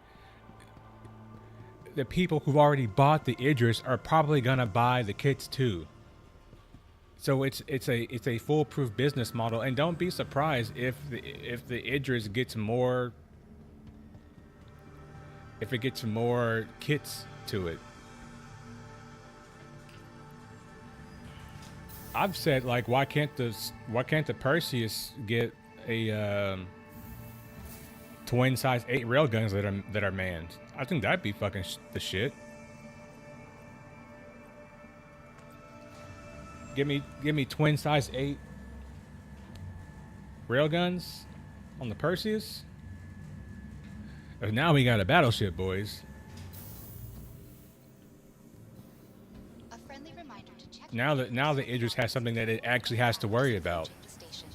the people who've already bought the Idris are probably gonna buy the kits too. So it's a foolproof business model, and don't be surprised if the Idris gets more, if it gets more kits to it. I've said, like, why can't the Perseus get a twin size 8 railguns that are manned? I think that'd be fucking the shit. Give me twin size 8 railguns on the Perseus. And now we got a battleship, boys. A friendly reminder to check Now that Idris has something that it actually has to worry about. The station.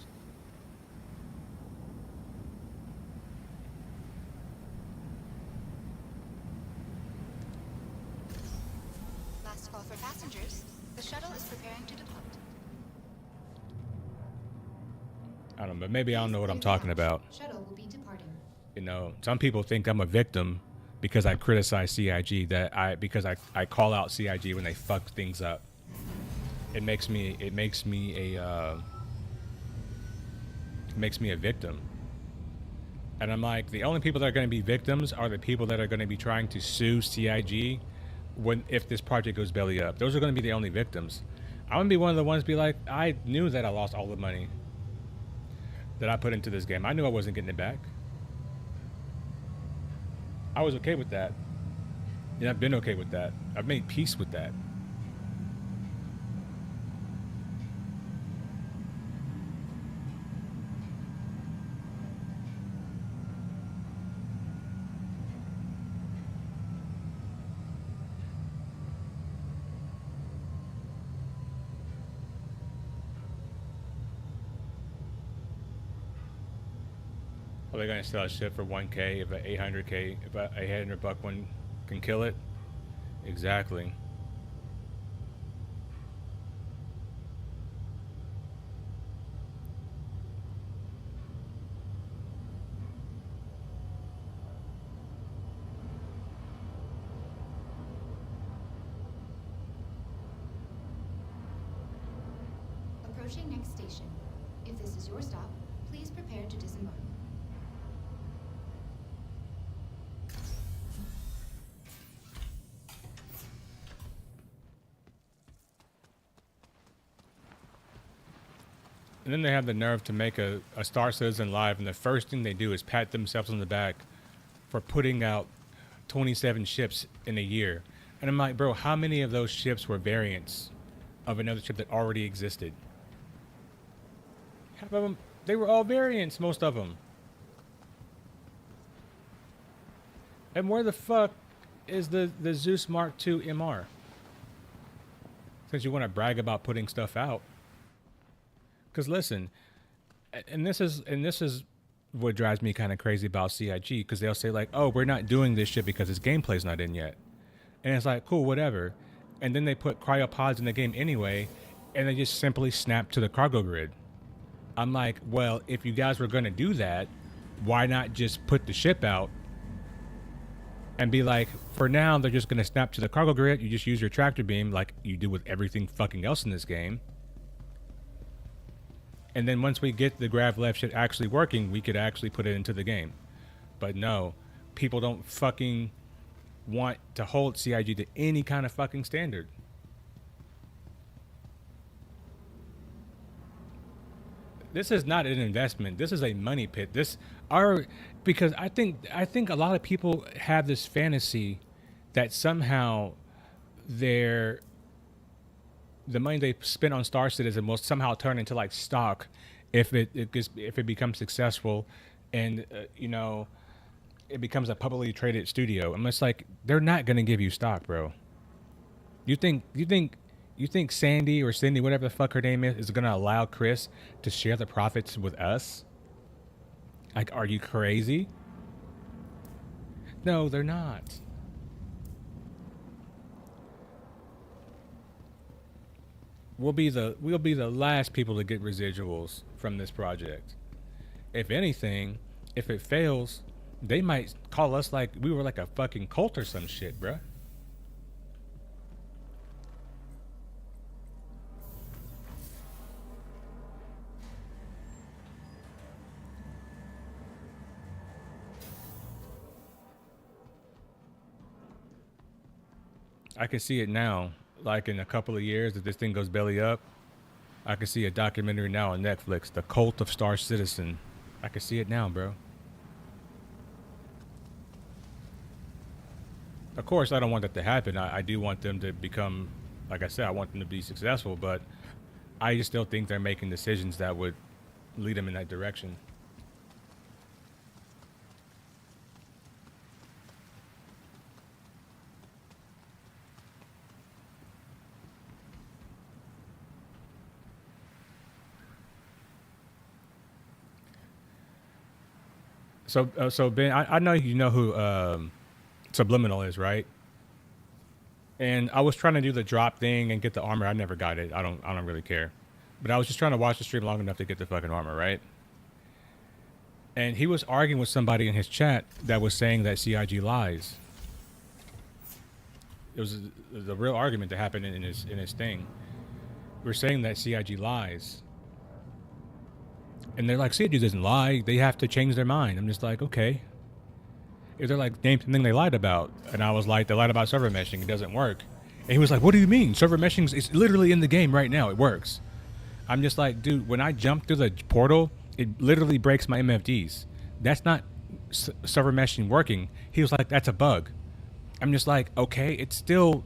Last call for passengers. The shuttle is preparing to depart. I don't know, but maybe I don't know what I'm talking about. Shuttle will be departing. You know, some people think I'm a victim because I criticize CIG, because I call out CIG when they fuck things up. It makes me a victim. And I'm like, the only people that are going to be victims are the people that are going to be trying to sue CIG if this project goes belly up. Those are going to be the only victims. I'm going to be one of the ones be like, I knew that I lost all the money that I put into this game. I knew I wasn't getting it back. I was okay with that. And I've been okay with that. I've made peace with that. Are they gonna sell a ship for 1K if a 800K, if a $800 one can kill it? Exactly. Approaching next station. If this is your stop, please prepare to disembark. And then they have the nerve to make a Star Citizen live, and the first thing they do is pat themselves on the back for putting out 27 ships in a year. And I'm like, bro, how many of those ships were variants of another ship that already existed? Half of them, they were all variants, most of them. And where the fuck is the Zeus Mark II MR? Since you want to brag about putting stuff out. Because listen, and this is what drives me kind of crazy about CIG, because they'll say like, oh, we're not doing this shit because its gameplay's not in yet. And it's like, cool, whatever. And then they put cryopods in the game anyway, and they just simply snap to the cargo grid. I'm like, well, if you guys were going to do that, why not just put the ship out and be like, for now, they're just going to snap to the cargo grid. You just use your tractor beam like you do with everything fucking else in this game. And then once we get the grav left shit actually working, we could actually put it into the game. But no, people don't fucking want to hold CIG to any kind of fucking standard. This is not an investment. This is a money pit. Because I think a lot of people have this fantasy that somehow the money they spent on Star Citizen will somehow turn into like stock if it becomes successful, and it becomes a publicly traded studio. I'm just like, they're not gonna give you stock, bro. You think Sandy or Cindy, whatever the fuck her name is gonna allow Chris to share the profits with us? Like, are you crazy? No, they're not. We'll be the last people to get residuals from this project. If anything, if it fails, they might call us like we were like a fucking cult or some shit, bruh. I can see it now. Like in a couple of years, if this thing goes belly up, I can see a documentary now on Netflix, The Cult of Star Citizen. I can see it now, bro. Of course, I don't want that to happen. I do want them to become, like I said, I want them to be successful, but I just still think they're making decisions that would lead them in that direction. So Ben, I know you know who Subliminal is, right? And I was trying to do the drop thing and get the armor. I never got it. I don't really care. But I was just trying to watch the stream long enough to get the fucking armor, right? And he was arguing with somebody in his chat that was saying that CIG lies. It was a real argument that happened in his thing. We're saying that CIG lies. And they're like, CIG doesn't lie. They have to change their mind. I'm just like, okay. If they're like, name something they lied about. And I was like, they lied about server meshing. It doesn't work. And he was like, what do you mean? Server meshing is literally in the game right now. It works. I'm just like, dude, when I jump through the portal, it literally breaks my MFDs. That's not server meshing working. He was like, that's a bug. I'm just like, okay, it's still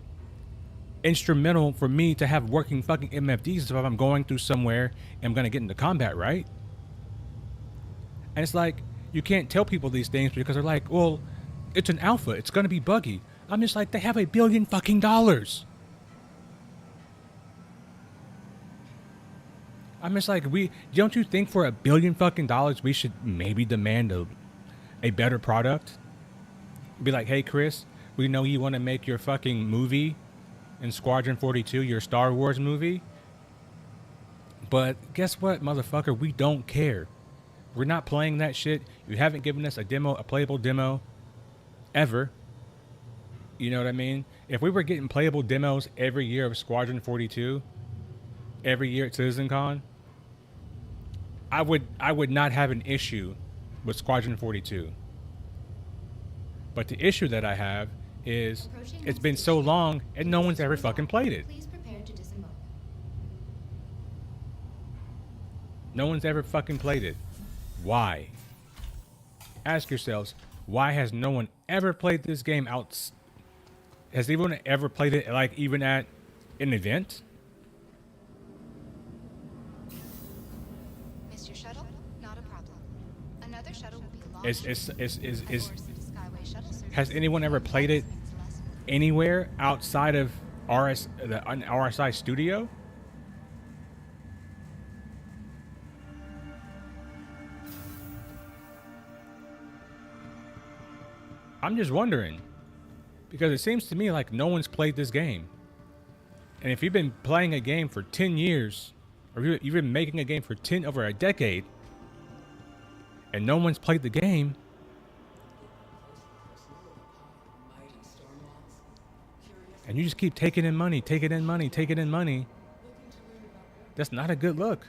instrumental for me to have working fucking MFDs if I'm going through somewhere and I'm going to get into combat, right? And it's like, you can't tell people these things because they're like, well, it's an alpha. It's going to be buggy. I'm just like, they have $1 billion fucking dollars. I'm just like, don't you think for $1 billion fucking dollars, we should maybe demand a better product? Be like, hey, Chris, we know you want to make your fucking movie in Squadron 42, your Star Wars movie. But guess what, motherfucker? We don't care. We're not playing that shit. You haven't given us a demo, a playable demo, ever. You know what I mean? If we were getting playable demos every year of Squadron 42, every year at CitizenCon, I would not have an issue with Squadron 42. But the issue that I have is it's been so long and no one's ever fucking played it. Please prepare to disembark. No one's ever fucking played it. Why? Ask yourselves, why has no one ever played this game out? Has anyone ever played it like even at an event? Missed your shuttle? Not a problem. Another shuttle will be Is launched. has anyone ever played it anywhere outside of an RSI studio? I'm just wondering, because it seems to me like no one's played this game. And if you've been playing a game for 10 years, or you've been making a game for over a decade, and no one's played the game, and you just keep taking in money, that's not a good look.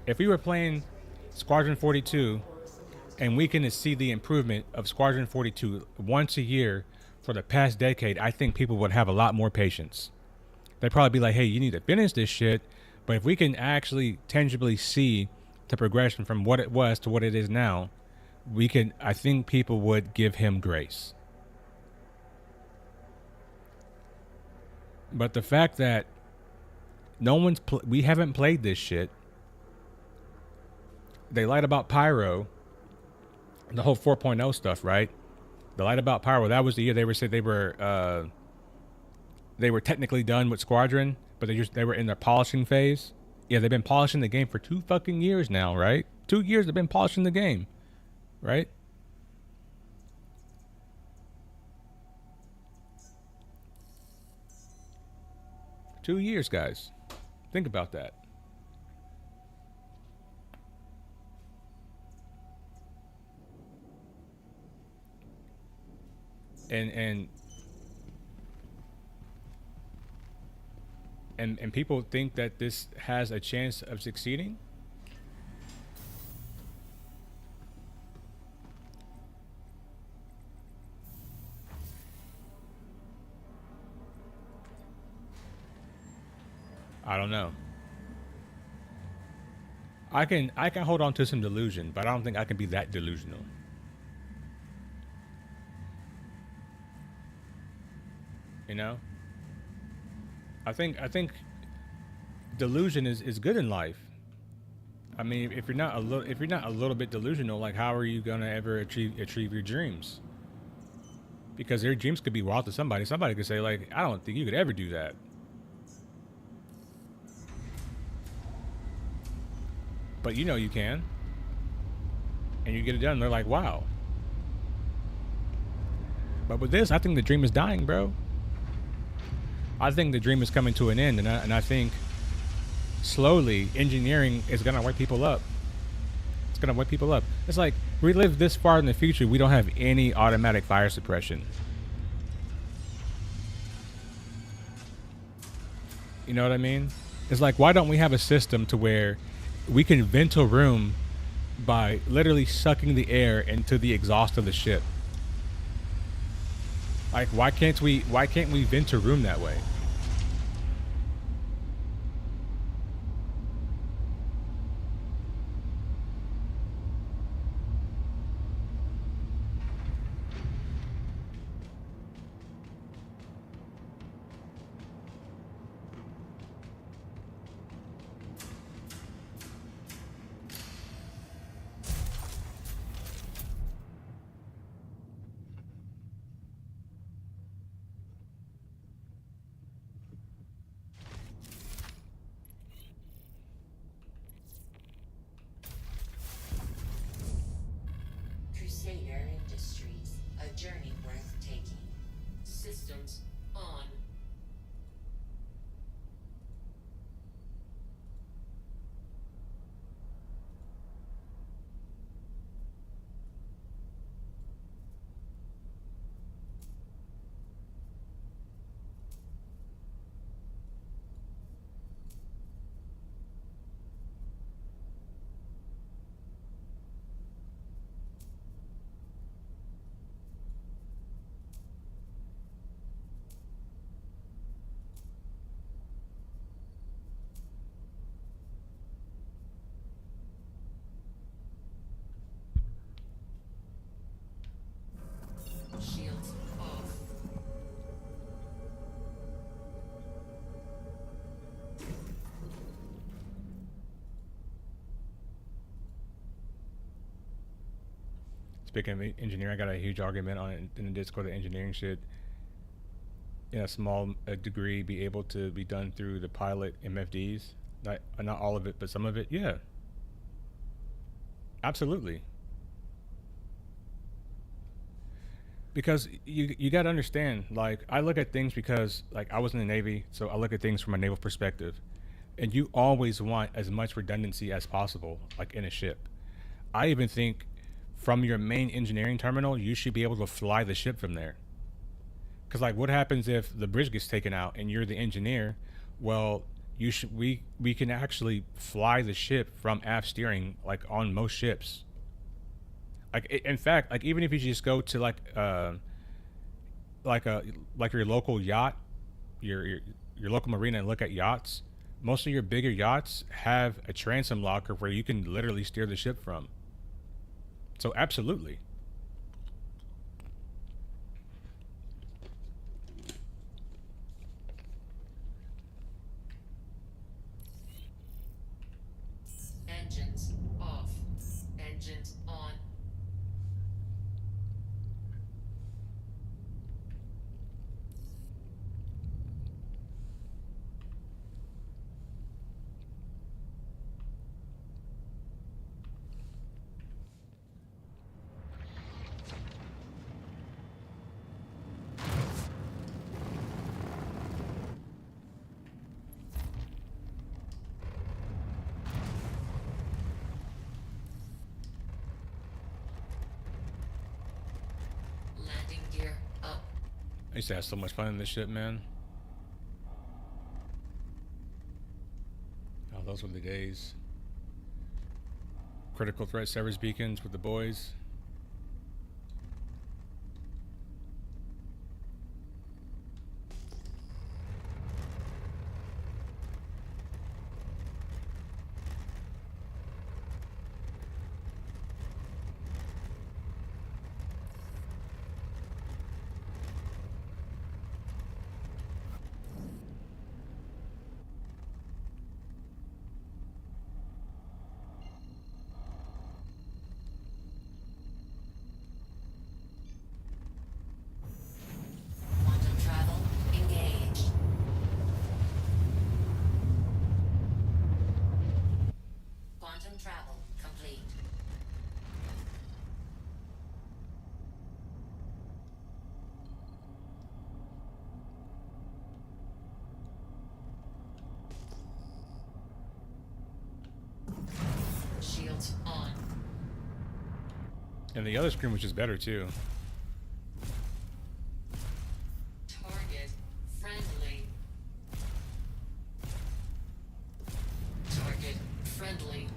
If we were playing Squadron 42 and we can see the improvement of Squadron 42 once a year for the past decade, I think people would have a lot more patience. They'd probably be like, hey, you need to finish this shit. But if we can actually tangibly see the progression from what it was to what it is now, I think people would give him grace. But the fact that we haven't played this shit. They lied about Pyro, the whole 4.0 stuff, right? They lied about Pyro. That was the year they said they were technically done with Squadron, but they were in their polishing phase. Yeah, they've been polishing the game for 2 fucking years now, right? 2 years they've been polishing the game, right? Two years, guys. Think about that. And people think that this has a chance of succeeding. I don't know. I can hold on to some delusion, but I don't think I can be that delusional. You know? I think delusion is good in life. I mean, if you're not a little bit delusional, like how are you gonna ever achieve your dreams? Because your dreams could be wild to somebody. Somebody could say like, I don't think you could ever do that. but you know you can, and you get it done. They're like, wow. But with this, I think the dream is dying, bro. I think the dream is coming to an end, and I think slowly engineering is gonna wake people up. It's gonna wake people up. It's like we live this far in the future, we don't have any automatic fire suppression. You know what I mean? It's like, why don't we have a system to where we can vent a room by literally sucking the air into the exhaust of the ship? Like, why can't we vent a room that way? Crusader Industries, a journey worth taking. Systems on. Shields off. Speaking of engineering, I got a huge argument on it in the Discord. The engineering should, in a small degree, be able to be done through the pilot MFDs. Not all of it, but some of it. Yeah, absolutely. Because you got to understand, like, I look at things because, like, I was in the Navy, so I look at things from a naval perspective, and you always want as much redundancy as possible, like in a ship. I even think from your main engineering terminal, you should be able to fly the ship from there. Because, like, what happens if the bridge gets taken out and you're the engineer? Well, we can actually fly the ship from aft steering, like on most ships. Like, in fact, like, even if you just go to like a like your local yacht, your local marina, and look at yachts, most of your bigger yachts have a transom locker where you can literally steer the ship from. So absolutely. Engines off. Engines on. Landing gear up. I used to have so much fun in this ship, man. Oh, those were the days. Critical threat service beacons with the boys. Shields on. And the other screen was just better too. Target friendly. Target friendly.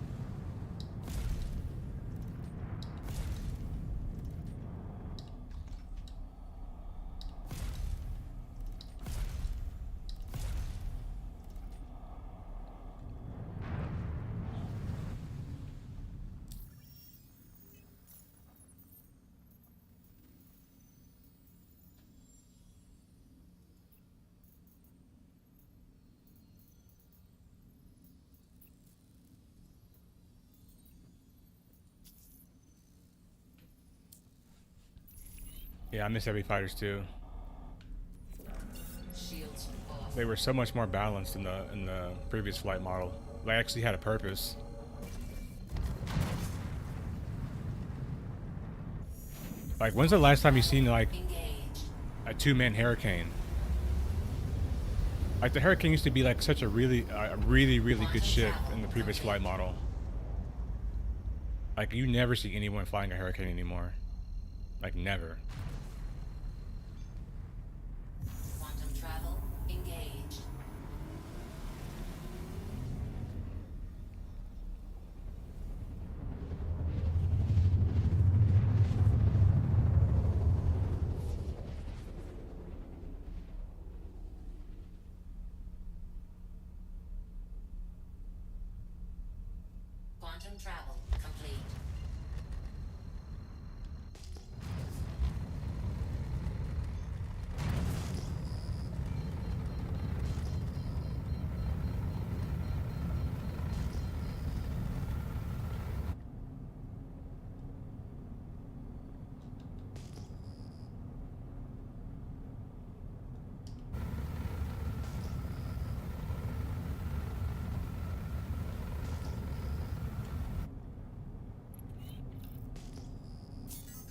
Yeah, I miss Heavy Fighters too. Shields off. They were so much more balanced in the previous flight model. They actually had a purpose. Like, when's the last time you seen like Engage. a two-man Hurricane? Like, the Hurricane used to be like such a really good ship in the previous flight model. Like, you never see anyone flying a Hurricane anymore. Like, never. Quantum travel engaged. Quantum travel complete.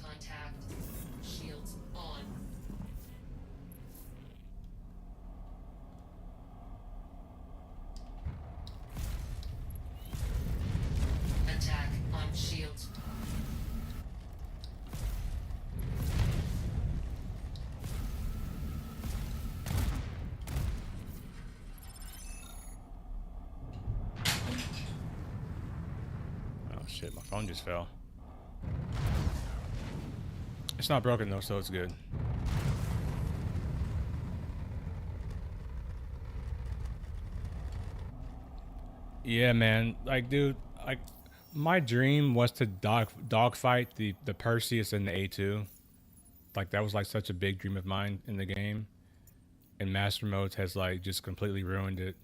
Contact. Shields on. Attack on shields. Oh shit, my phone just fell. It's not broken though, so it's good. Yeah, man. Like, dude, like, my dream was to dogfight the Perseus and the A2. Like, that was like such a big dream of mine in the game. And Master Modes has like just completely ruined it.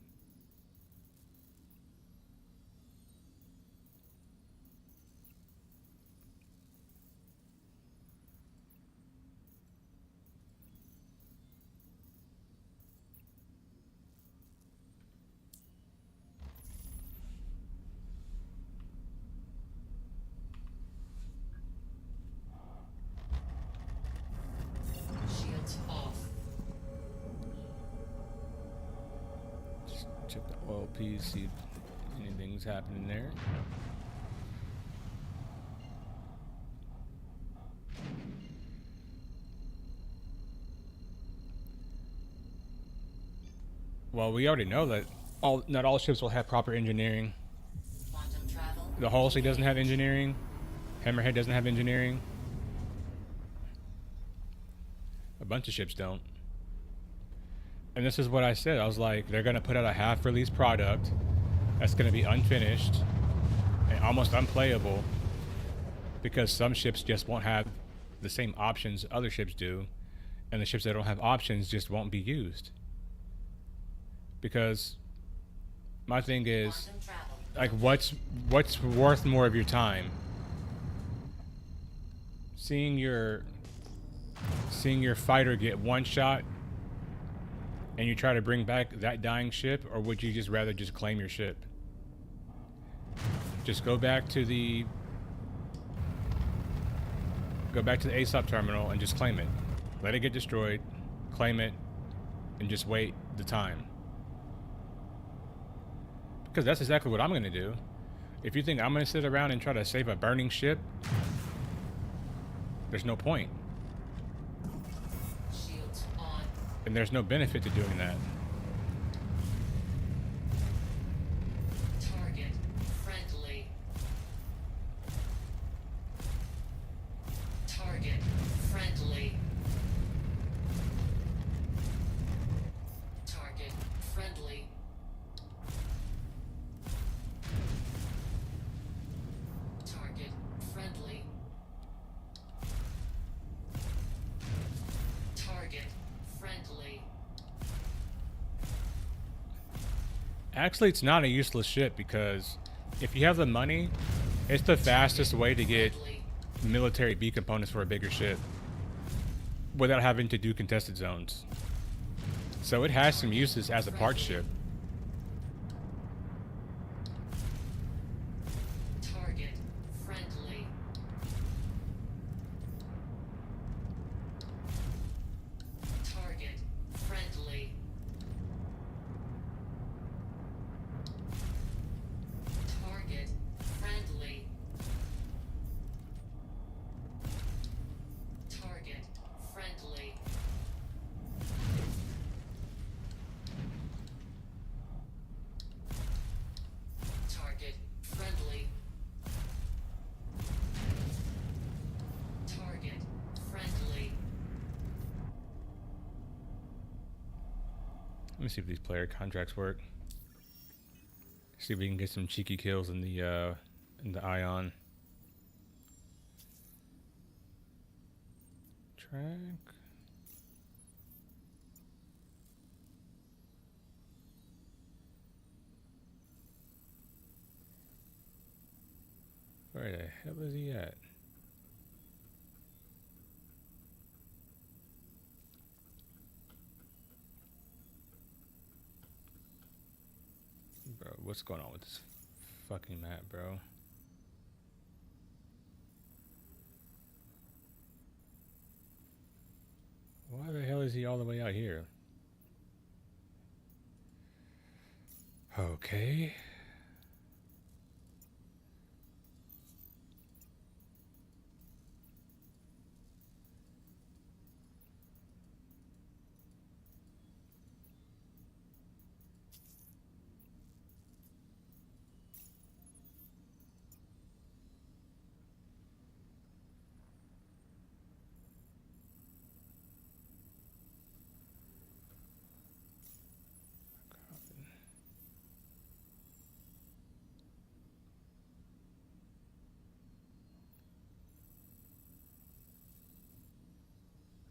Shields off. Just check the oil piece, see if anything's happening there. Well, we already know that not all ships will have proper engineering. Quantum travel. The Halsey doesn't have engineering. Hammerhead doesn't have engineering. A bunch of ships don't. And this is what I said. I was like, they're going to put out a half-release product that's going to be unfinished and almost unplayable because some ships just won't have the same options other ships do, and the ships that don't have options just won't be used. Because my thing is, Quantum travel. like, what's worth more of your time? Seeing your fighter get one shot and you try to bring back that dying ship, or would you just rather just claim your ship? Just go back to the ASOP terminal and just claim it. Let it get destroyed, claim it, and just wait the time. Because that's exactly what I'm going to do. If you think I'm gonna sit around and try to save a burning ship, there's no point. Shields on. And there's no benefit to doing that. Target friendly. Target friendly. Target friendly. Target friendly. Target friendly. Actually, it's not a useless ship because if you have the money, it's the fastest way to get Friendly. military B components for a bigger ship without having to do contested zones. So it has some uses as a parts ship. Target friendly. Target friendly. Target friendly. Target friendly. Target friendly. Target friendly. Let me see if these player contracts work. See if we can get some cheeky kills in the Ion. Track. Where the hell is he at? Bro, what's going on with this fucking map, bro? Why the hell is he all the way out here? Okay.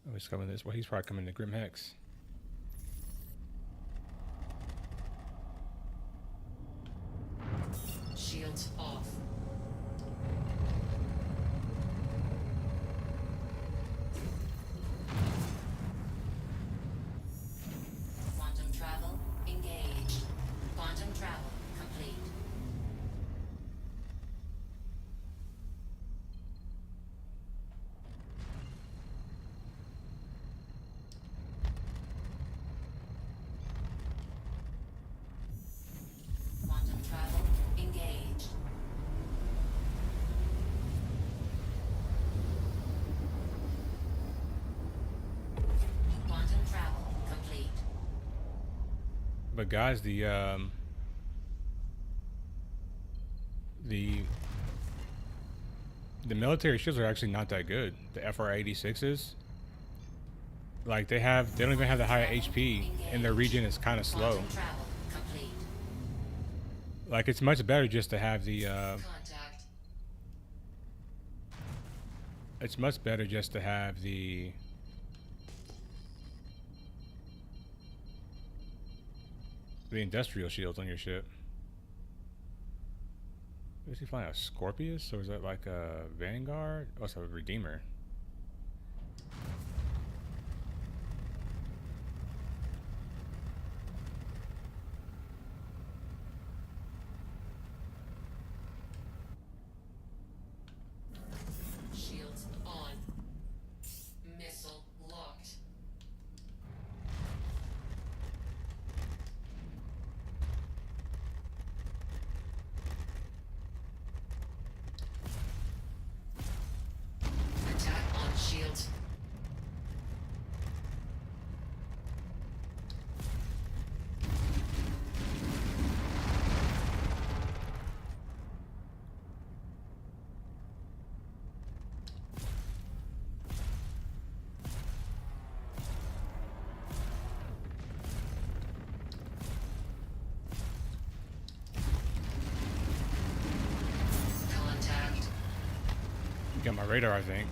Oh, he's coming this way. He's probably coming to Grim Hex. Shields off. Quantum travel engaged. Quantum travel complete. Quantum travel engaged. Quantum travel complete. But guys, the military ships are actually not that good. The FR-86s, like they don't even have the high HP, and their region is kind of slow. Quantum travel complete. Like it's much better just to have Contact. it's much better just to have the industrial shields on your ship. Is he flying a Scorpius, or is that like a Vanguard? Oh, it's a Redeemer. Shields on. Missile locked. Got my radar, I think.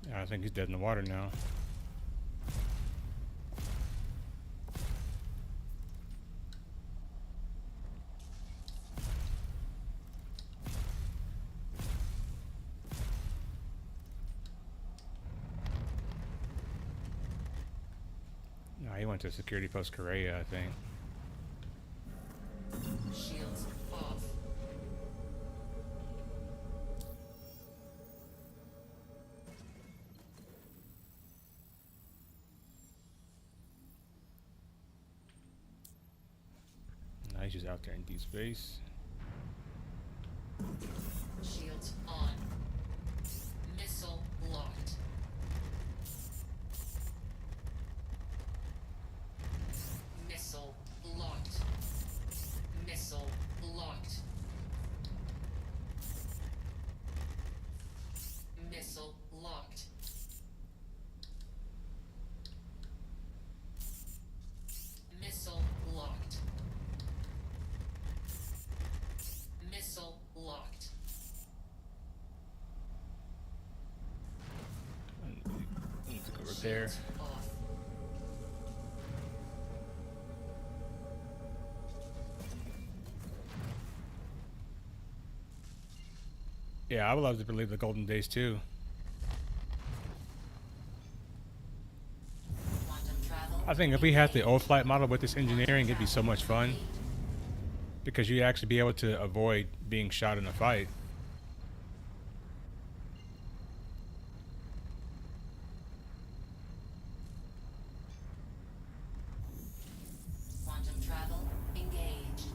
Yeah, I think he's dead in the water now. No, he went to security post Korea, I think. Shields off. No, he's just out there in deep space. Shields on. Missile locked. Missile locked. Missile locked. Missile locked. Missile locked. Missile locked. I need to go repair. Shields off. Yeah, I would love to relive the golden days too. Quantum travel. I think if we had the old flight model with this engineering, it'd be so much fun. Because you'd actually be able to avoid being shot in a fight. Quantum travel engaged.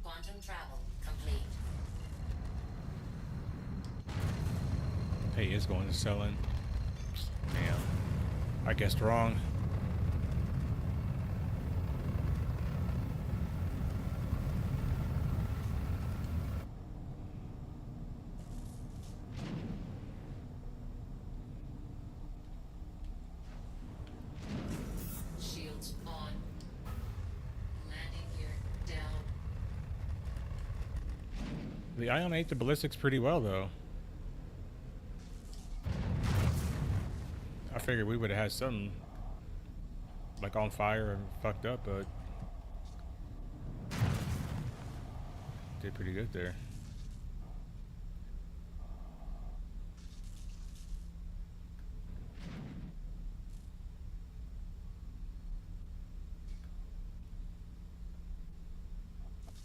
Quantum travel complete. He is going to selling. Damn. I guessed wrong. Shields on. Landing gear down. The Ion ate the ballistics pretty well though. I figured we would have had something like on fire and fucked up, but did pretty good there.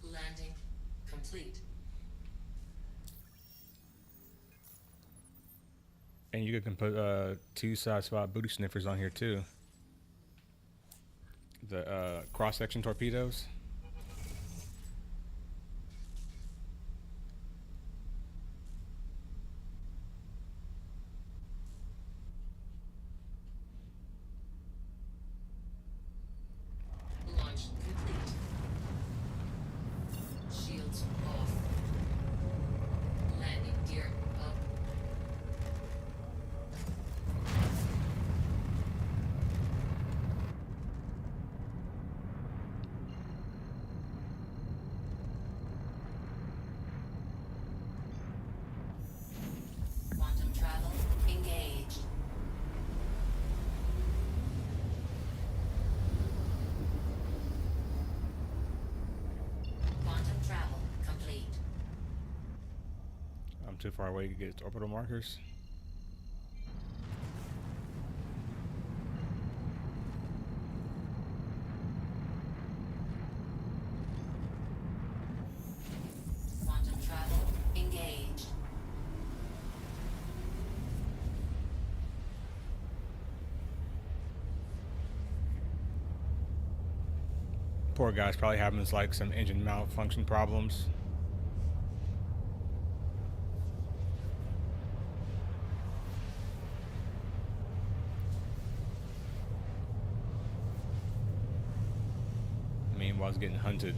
Landing complete. And you can put 2 side spot booty sniffers on here too. The cross section torpedoes. Launch complete. Shields off. Landing gear up. Quantum travel engaged. Quantum travel complete. I'm too far away to get its orbital markers. Quantum travel engaged. Poor guy's probably having like some engine malfunction problems. game while I was getting hunted.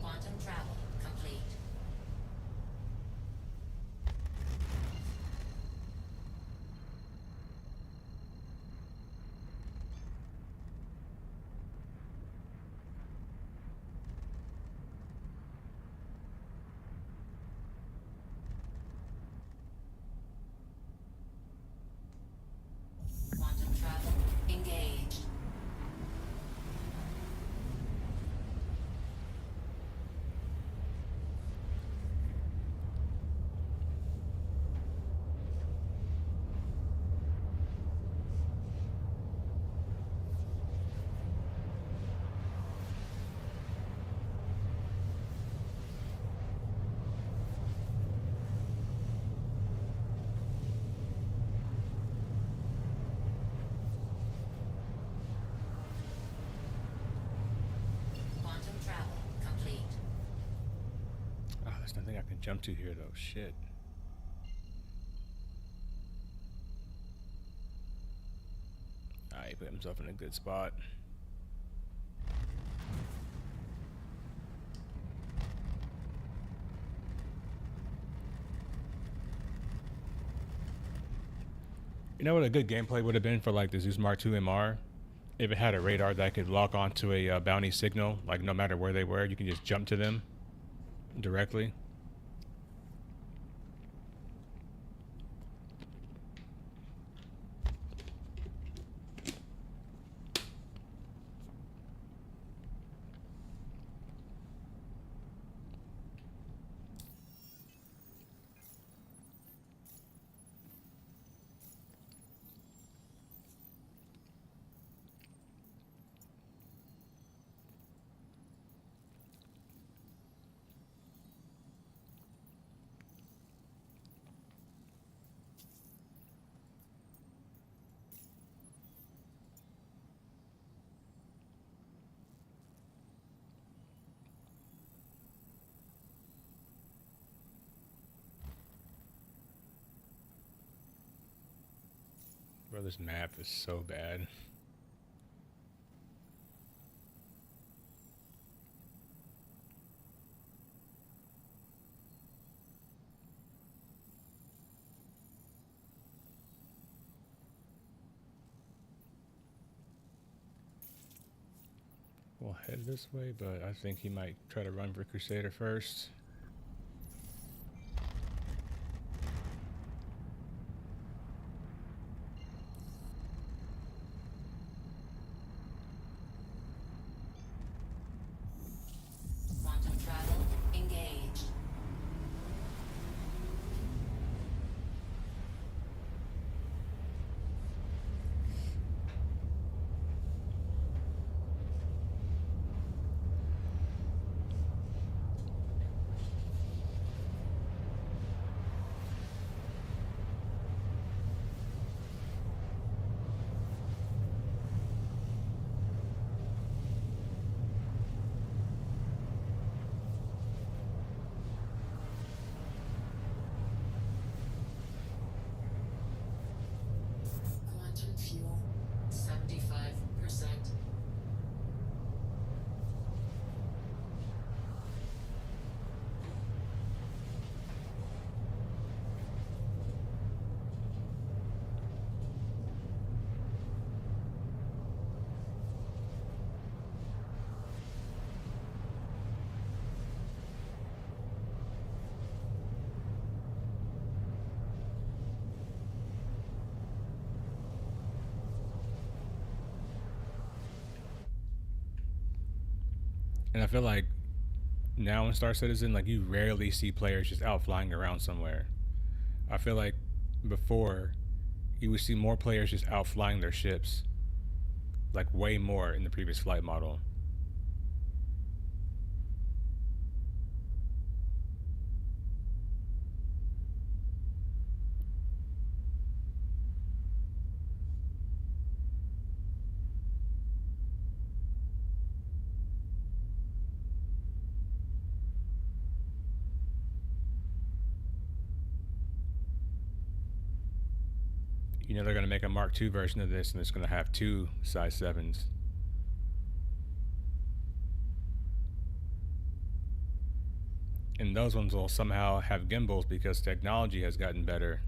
Quantum travel complete. Quantum travel engaged. Quantum travel complete. Oh, there's nothing I can jump to here though. Shit. Ah, he put himself in a good spot. You know what a good gameplay would have been for like the Zeus Mark II MR? If it had a radar that could lock onto a bounty signal, like no matter where they were, you can just jump to them directly. Bro, this map is so bad. We'll head this way, but I think he might try to run for Crusader first. Quantum travel engaged. And I feel like now in Star Citizen, like you rarely see players just out flying around somewhere. I feel like before you would see more players just out flying their ships, like way more in the previous flight model. You know they're gonna make a Mark II version of this, and it's gonna have two size 7s. And those ones will somehow have gimbals because technology has gotten better.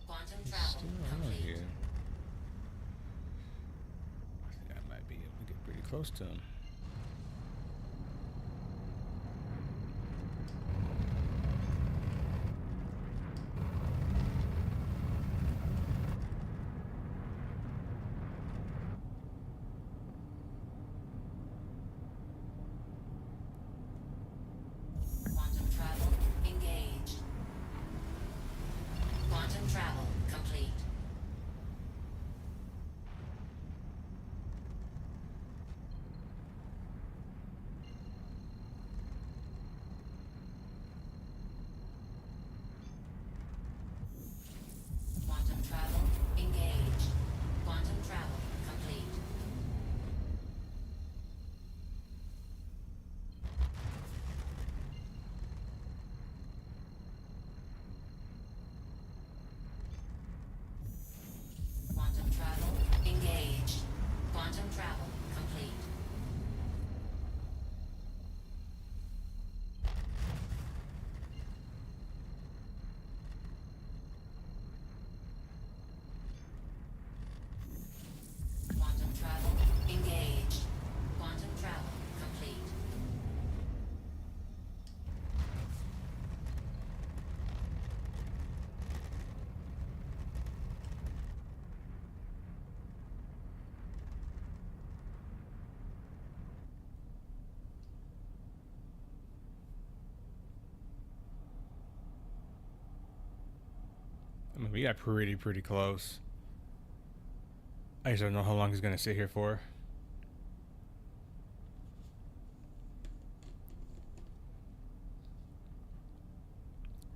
Quantum It's travel still on complete. here. I think I might be able to get pretty close to him. Quantum travel engaged. Quantum travel complete. Quantum travel engaged. Quantum travel complete. Quantum travel engaged. Quantum travel complete. Quantum travel engaged. Quantum travel complete. I mean, we got pretty close. I just don't know how long he's gonna sit here for.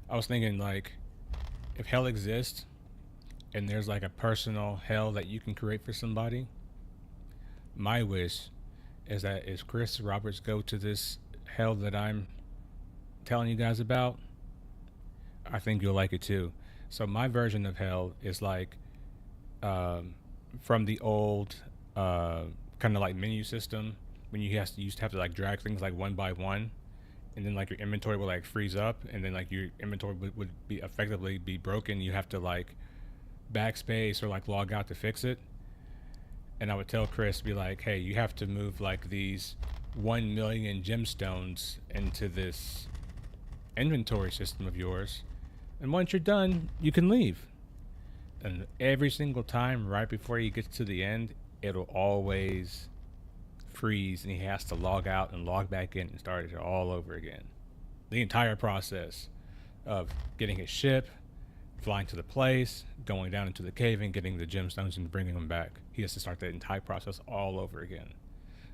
I was thinking like, if hell exists and there's like a personal hell that you can create for somebody, my wish is that if Chris Roberts go to this hell that I'm telling you guys about, I think you'll like it too. So my version of hell is like um, from the old kind of like menu system when you used to have to like drag things like one by one, and then like your inventory would like freeze up, and then like your inventory would be effectively be broken. You have to like backspace or like log out to fix it. And I would tell Chris, be like, hey, you have to move like these 1 million gemstones into this inventory system of yours. And once you're done, you can leave. And every single time, right before he gets to the end, it'll always freeze and he has to log out and log back in and start it all over again. The entire process of getting his ship, flying to the place, going down into the cave and getting the gemstones and bringing them back. He has to start that entire process all over again.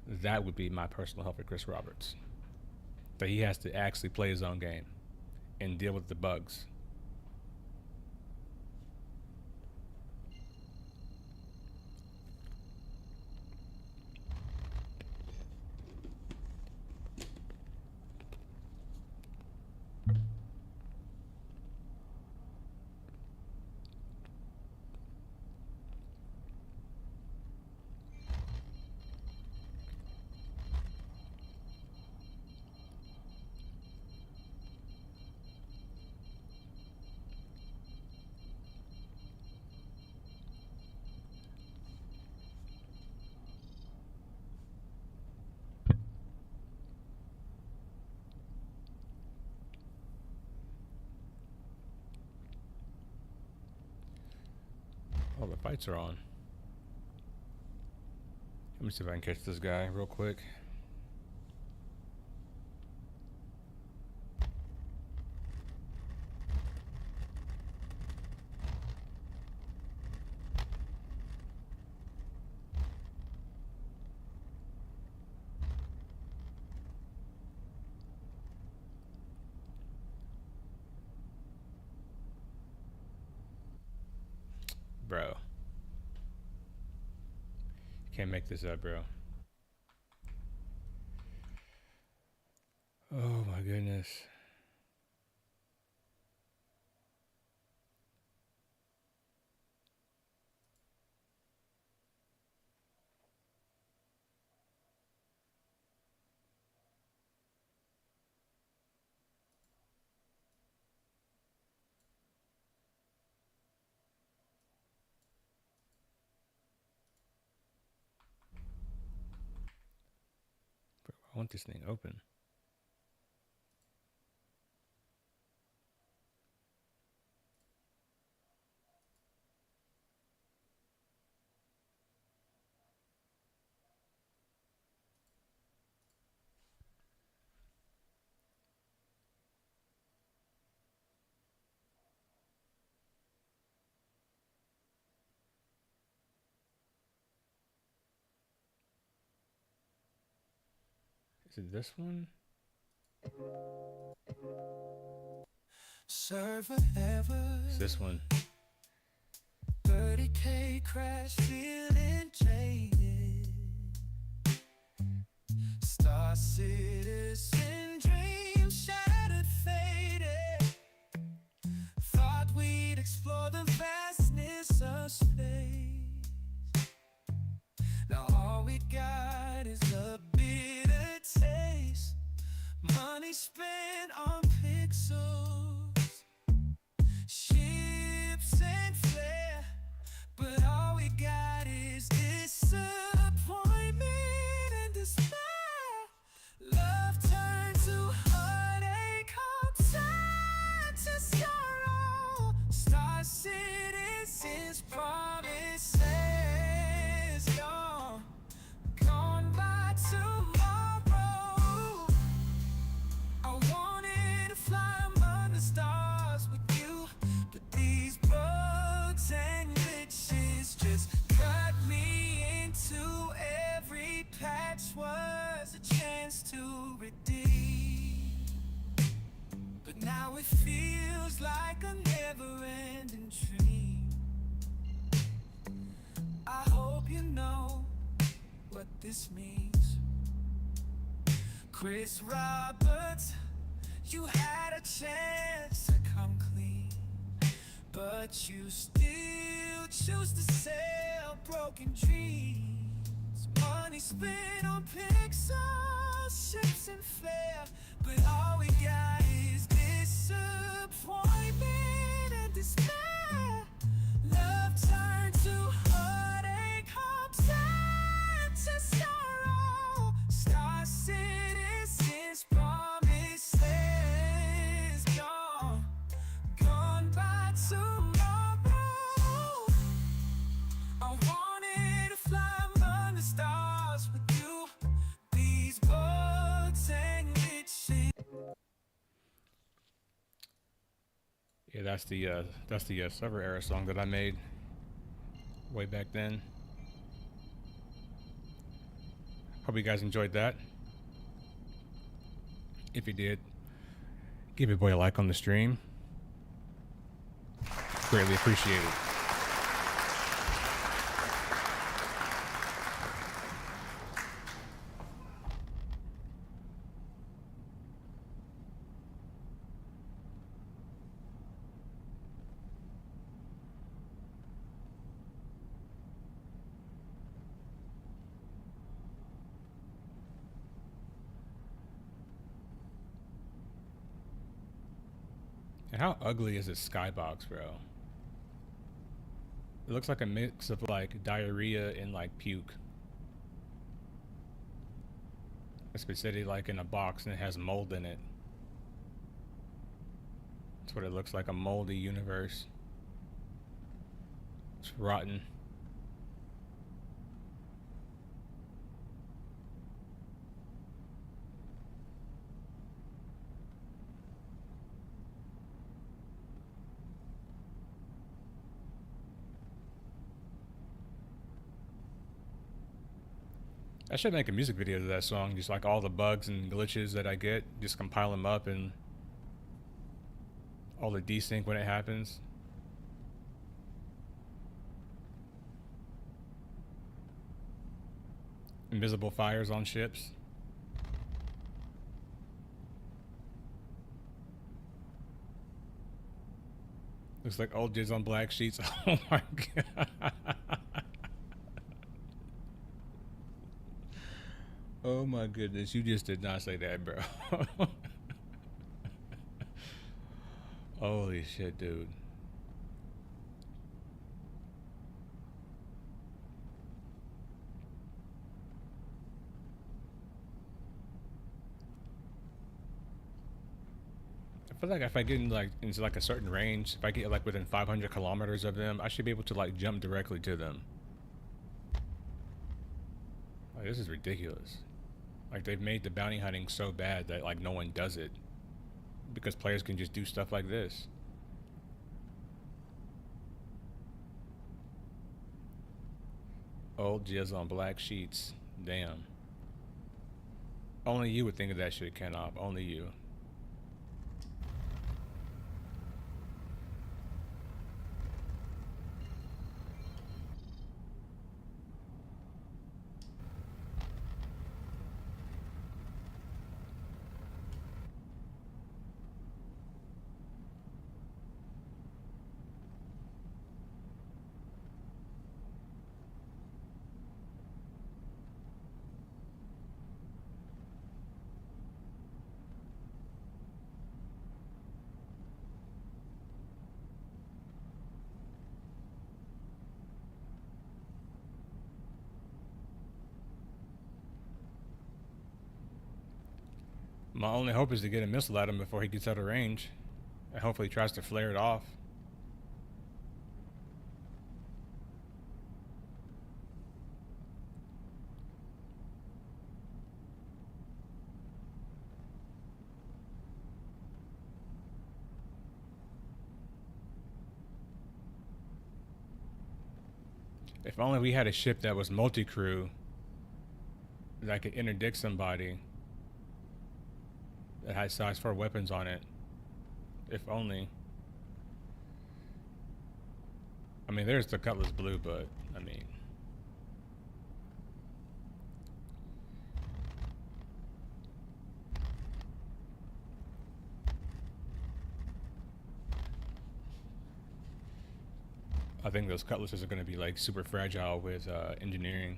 That would be my personal help for Chris Roberts. That he has to actually play his own game and deal with the bugs. Oh, the fights are on. Let me see if I can catch this guy real quick. Bro. Can't make this up, bro. Oh my goodness. Bro, I want this thing open. Is it this one? Server ever. It's this one. 30K crash, feeling jaded. Star citizen dreams shattered, faded. Thought we'd explore the vastness of space. Now all we got is a bitter taste. Money spent on pixels, ships and flair, but all we got is disappointment and despair. Love turned to heartache, hope turned to sorrow. Star citizens promises gone by tomorrow. I wanted to fly among the stars with you, but these bugs and glitches just cut me into every patch was a chance to redeem. But now it feels like a never-ending dream. I hope you know what this means. Chris Roberts, you had a chance to come clean, but you still choose to sell broken dreams. Money spent on pixels, ships and flair, but all we got is disappointment and despair. Love turned to heartache, hope turned to sorrow. Star citizens promises gone by tomorrow. I wanted to fly among the stars with you. These bugs and glitches. Yeah, that's the server era song that I made way back then. Hope you guys enjoyed that. If you did, give your boy a like on the stream. Greatly appreciate it. And how ugly is this skybox, bro? It looks like a mix of like diarrhea and like puke. It's basically like in a box and it has mold in it. That's what it looks like, a moldy universe. It's rotten. I should make a music video to that song, just like all the bugs and glitches that I get, just compile them up and all the desync when it happens. Invisible fires on ships. Looks like old jizz on black sheets. Oh my god. Oh my goodness, you just did not say that, bro. Holy shit, dude. I feel like if I get into like a certain range, if I get like within 500 kilometers of them, I should be able to like jump directly to them. Like, this is ridiculous. Like, they've made the bounty hunting so bad that like no one does it because players can just do stuff like this. Old jizz on black sheets. Damn. Only you would think of that shit, Kenop. Only you. My only hope is to get a missile at him before he gets out of range. And hopefully he tries to flare it off. If only we had a ship that was multi-crew that could interdict somebody that had size 4 weapons on it. If only. I mean, there's the Cutlass Blue, but I mean, I think those Cutlasses are going to be like super fragile with engineering.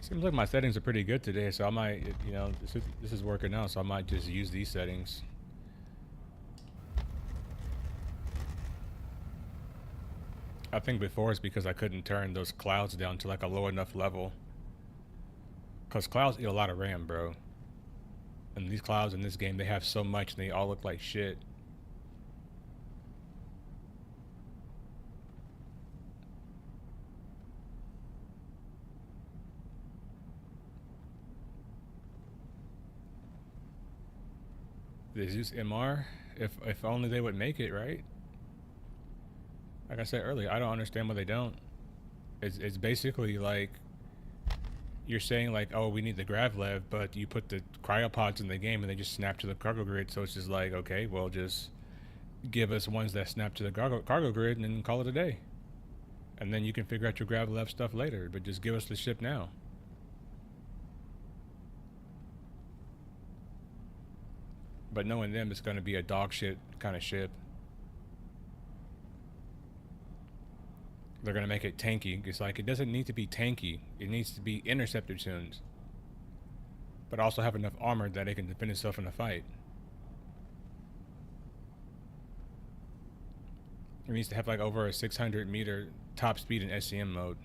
Seems like my settings are pretty good today, so I might, you know, this is working out, so I might just use these settings. I think before it's because I couldn't turn those clouds down to like a low enough level. Because clouds eat a lot of RAM, bro. And these clouds in this game, they have so much and they all look like shit. The Zeus MR, if only they would make it, right? Like I said earlier, I don't understand why they don't. It's basically like you're saying like, oh, we need the Gravlev, but you put the cryopods in the game and they just snap to the cargo grid. So it's just like, okay, well, just give us ones that snap to the cargo grid and then call it a day. And then you can figure out your Gravlev stuff later, but just give us the ship now. But knowing them, it's going to be a dog shit kind of ship. They're going to make it tanky. It's like, it doesn't need to be tanky. It needs to be interceptor tunes. But also have enough armor that it can defend itself in a fight. It needs to have like over a 600-meter top speed in SCM mode.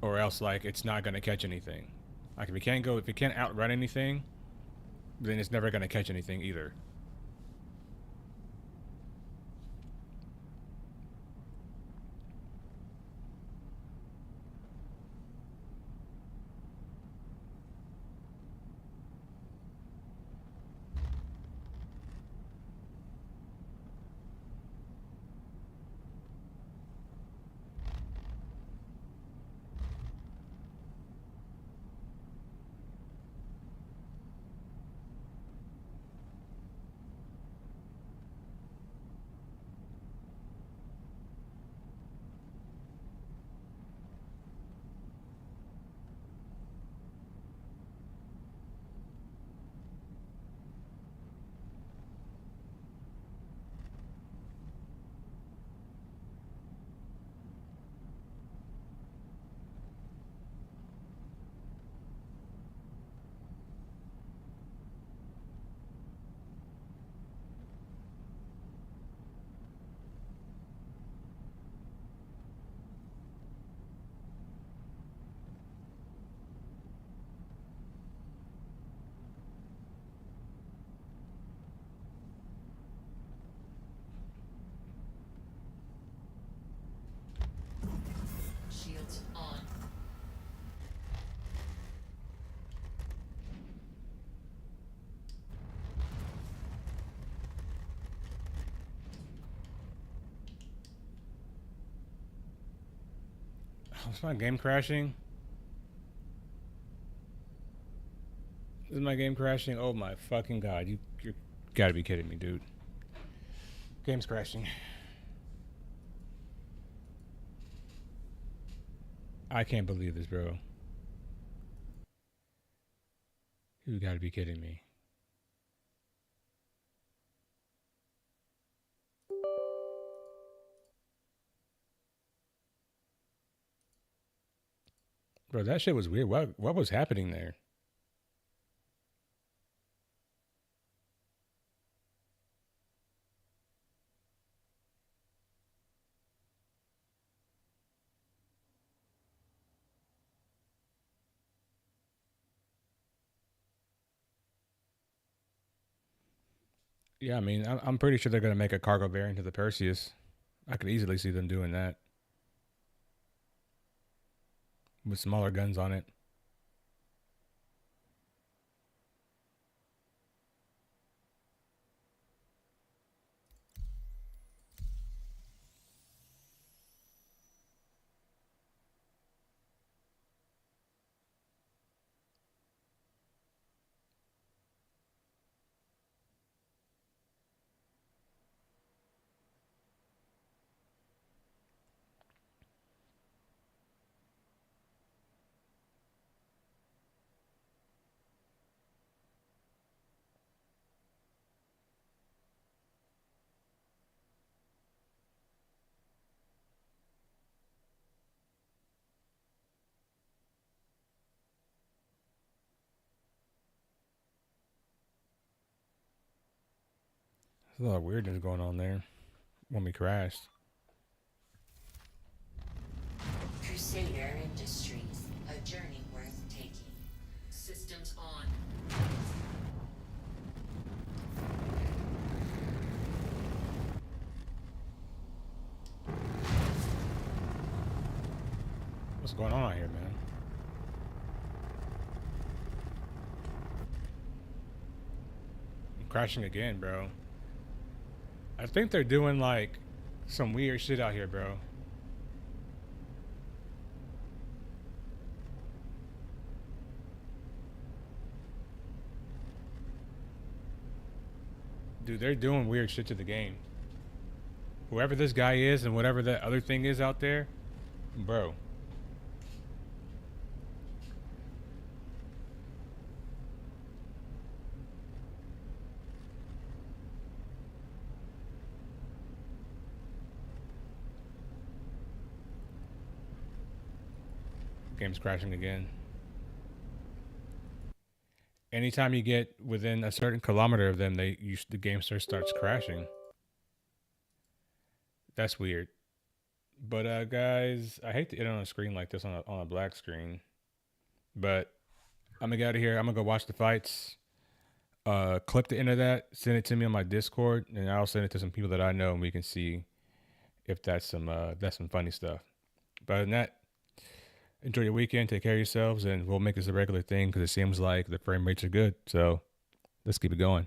Or else like it's not gonna catch anything. Like if it can't outrun anything, then it's never gonna catch anything either. Shields on. Is my game crashing? Is my game crashing? Oh my fucking god! You gotta be kidding me, dude. Game's crashing. I can't believe this, bro. You gotta be kidding me. Bro, that shit was weird. What was happening there? Yeah, I mean, I'm pretty sure they're gonna make a cargo variant of the Perseus. I could easily see them doing that with smaller guns on it. There's a lot of weirdness going on there when we crashed. Crusader Industries. A journey worth taking. Systems on. What's going on out here, man? I'm crashing again, bro. I think they're doing like some weird shit out here, bro. Dude, they're doing weird shit to the game. Whoever this guy is and whatever that other thing is out there, bro. Game's crashing again. anytime you get within a certain kilometer of them, the game starts crashing. That's weird. But guys, I hate to end on a screen like this on a black screen. But I'm gonna get out of here. I'm gonna go watch the fights. Clip the end of that, send it to me on my Discord, and I'll send it to some people that I know, and we can see if that's some funny stuff. But other than that, enjoy your weekend, take care of yourselves, and we'll make this a regular thing because it seems like the frame rates are good. So let's keep it going.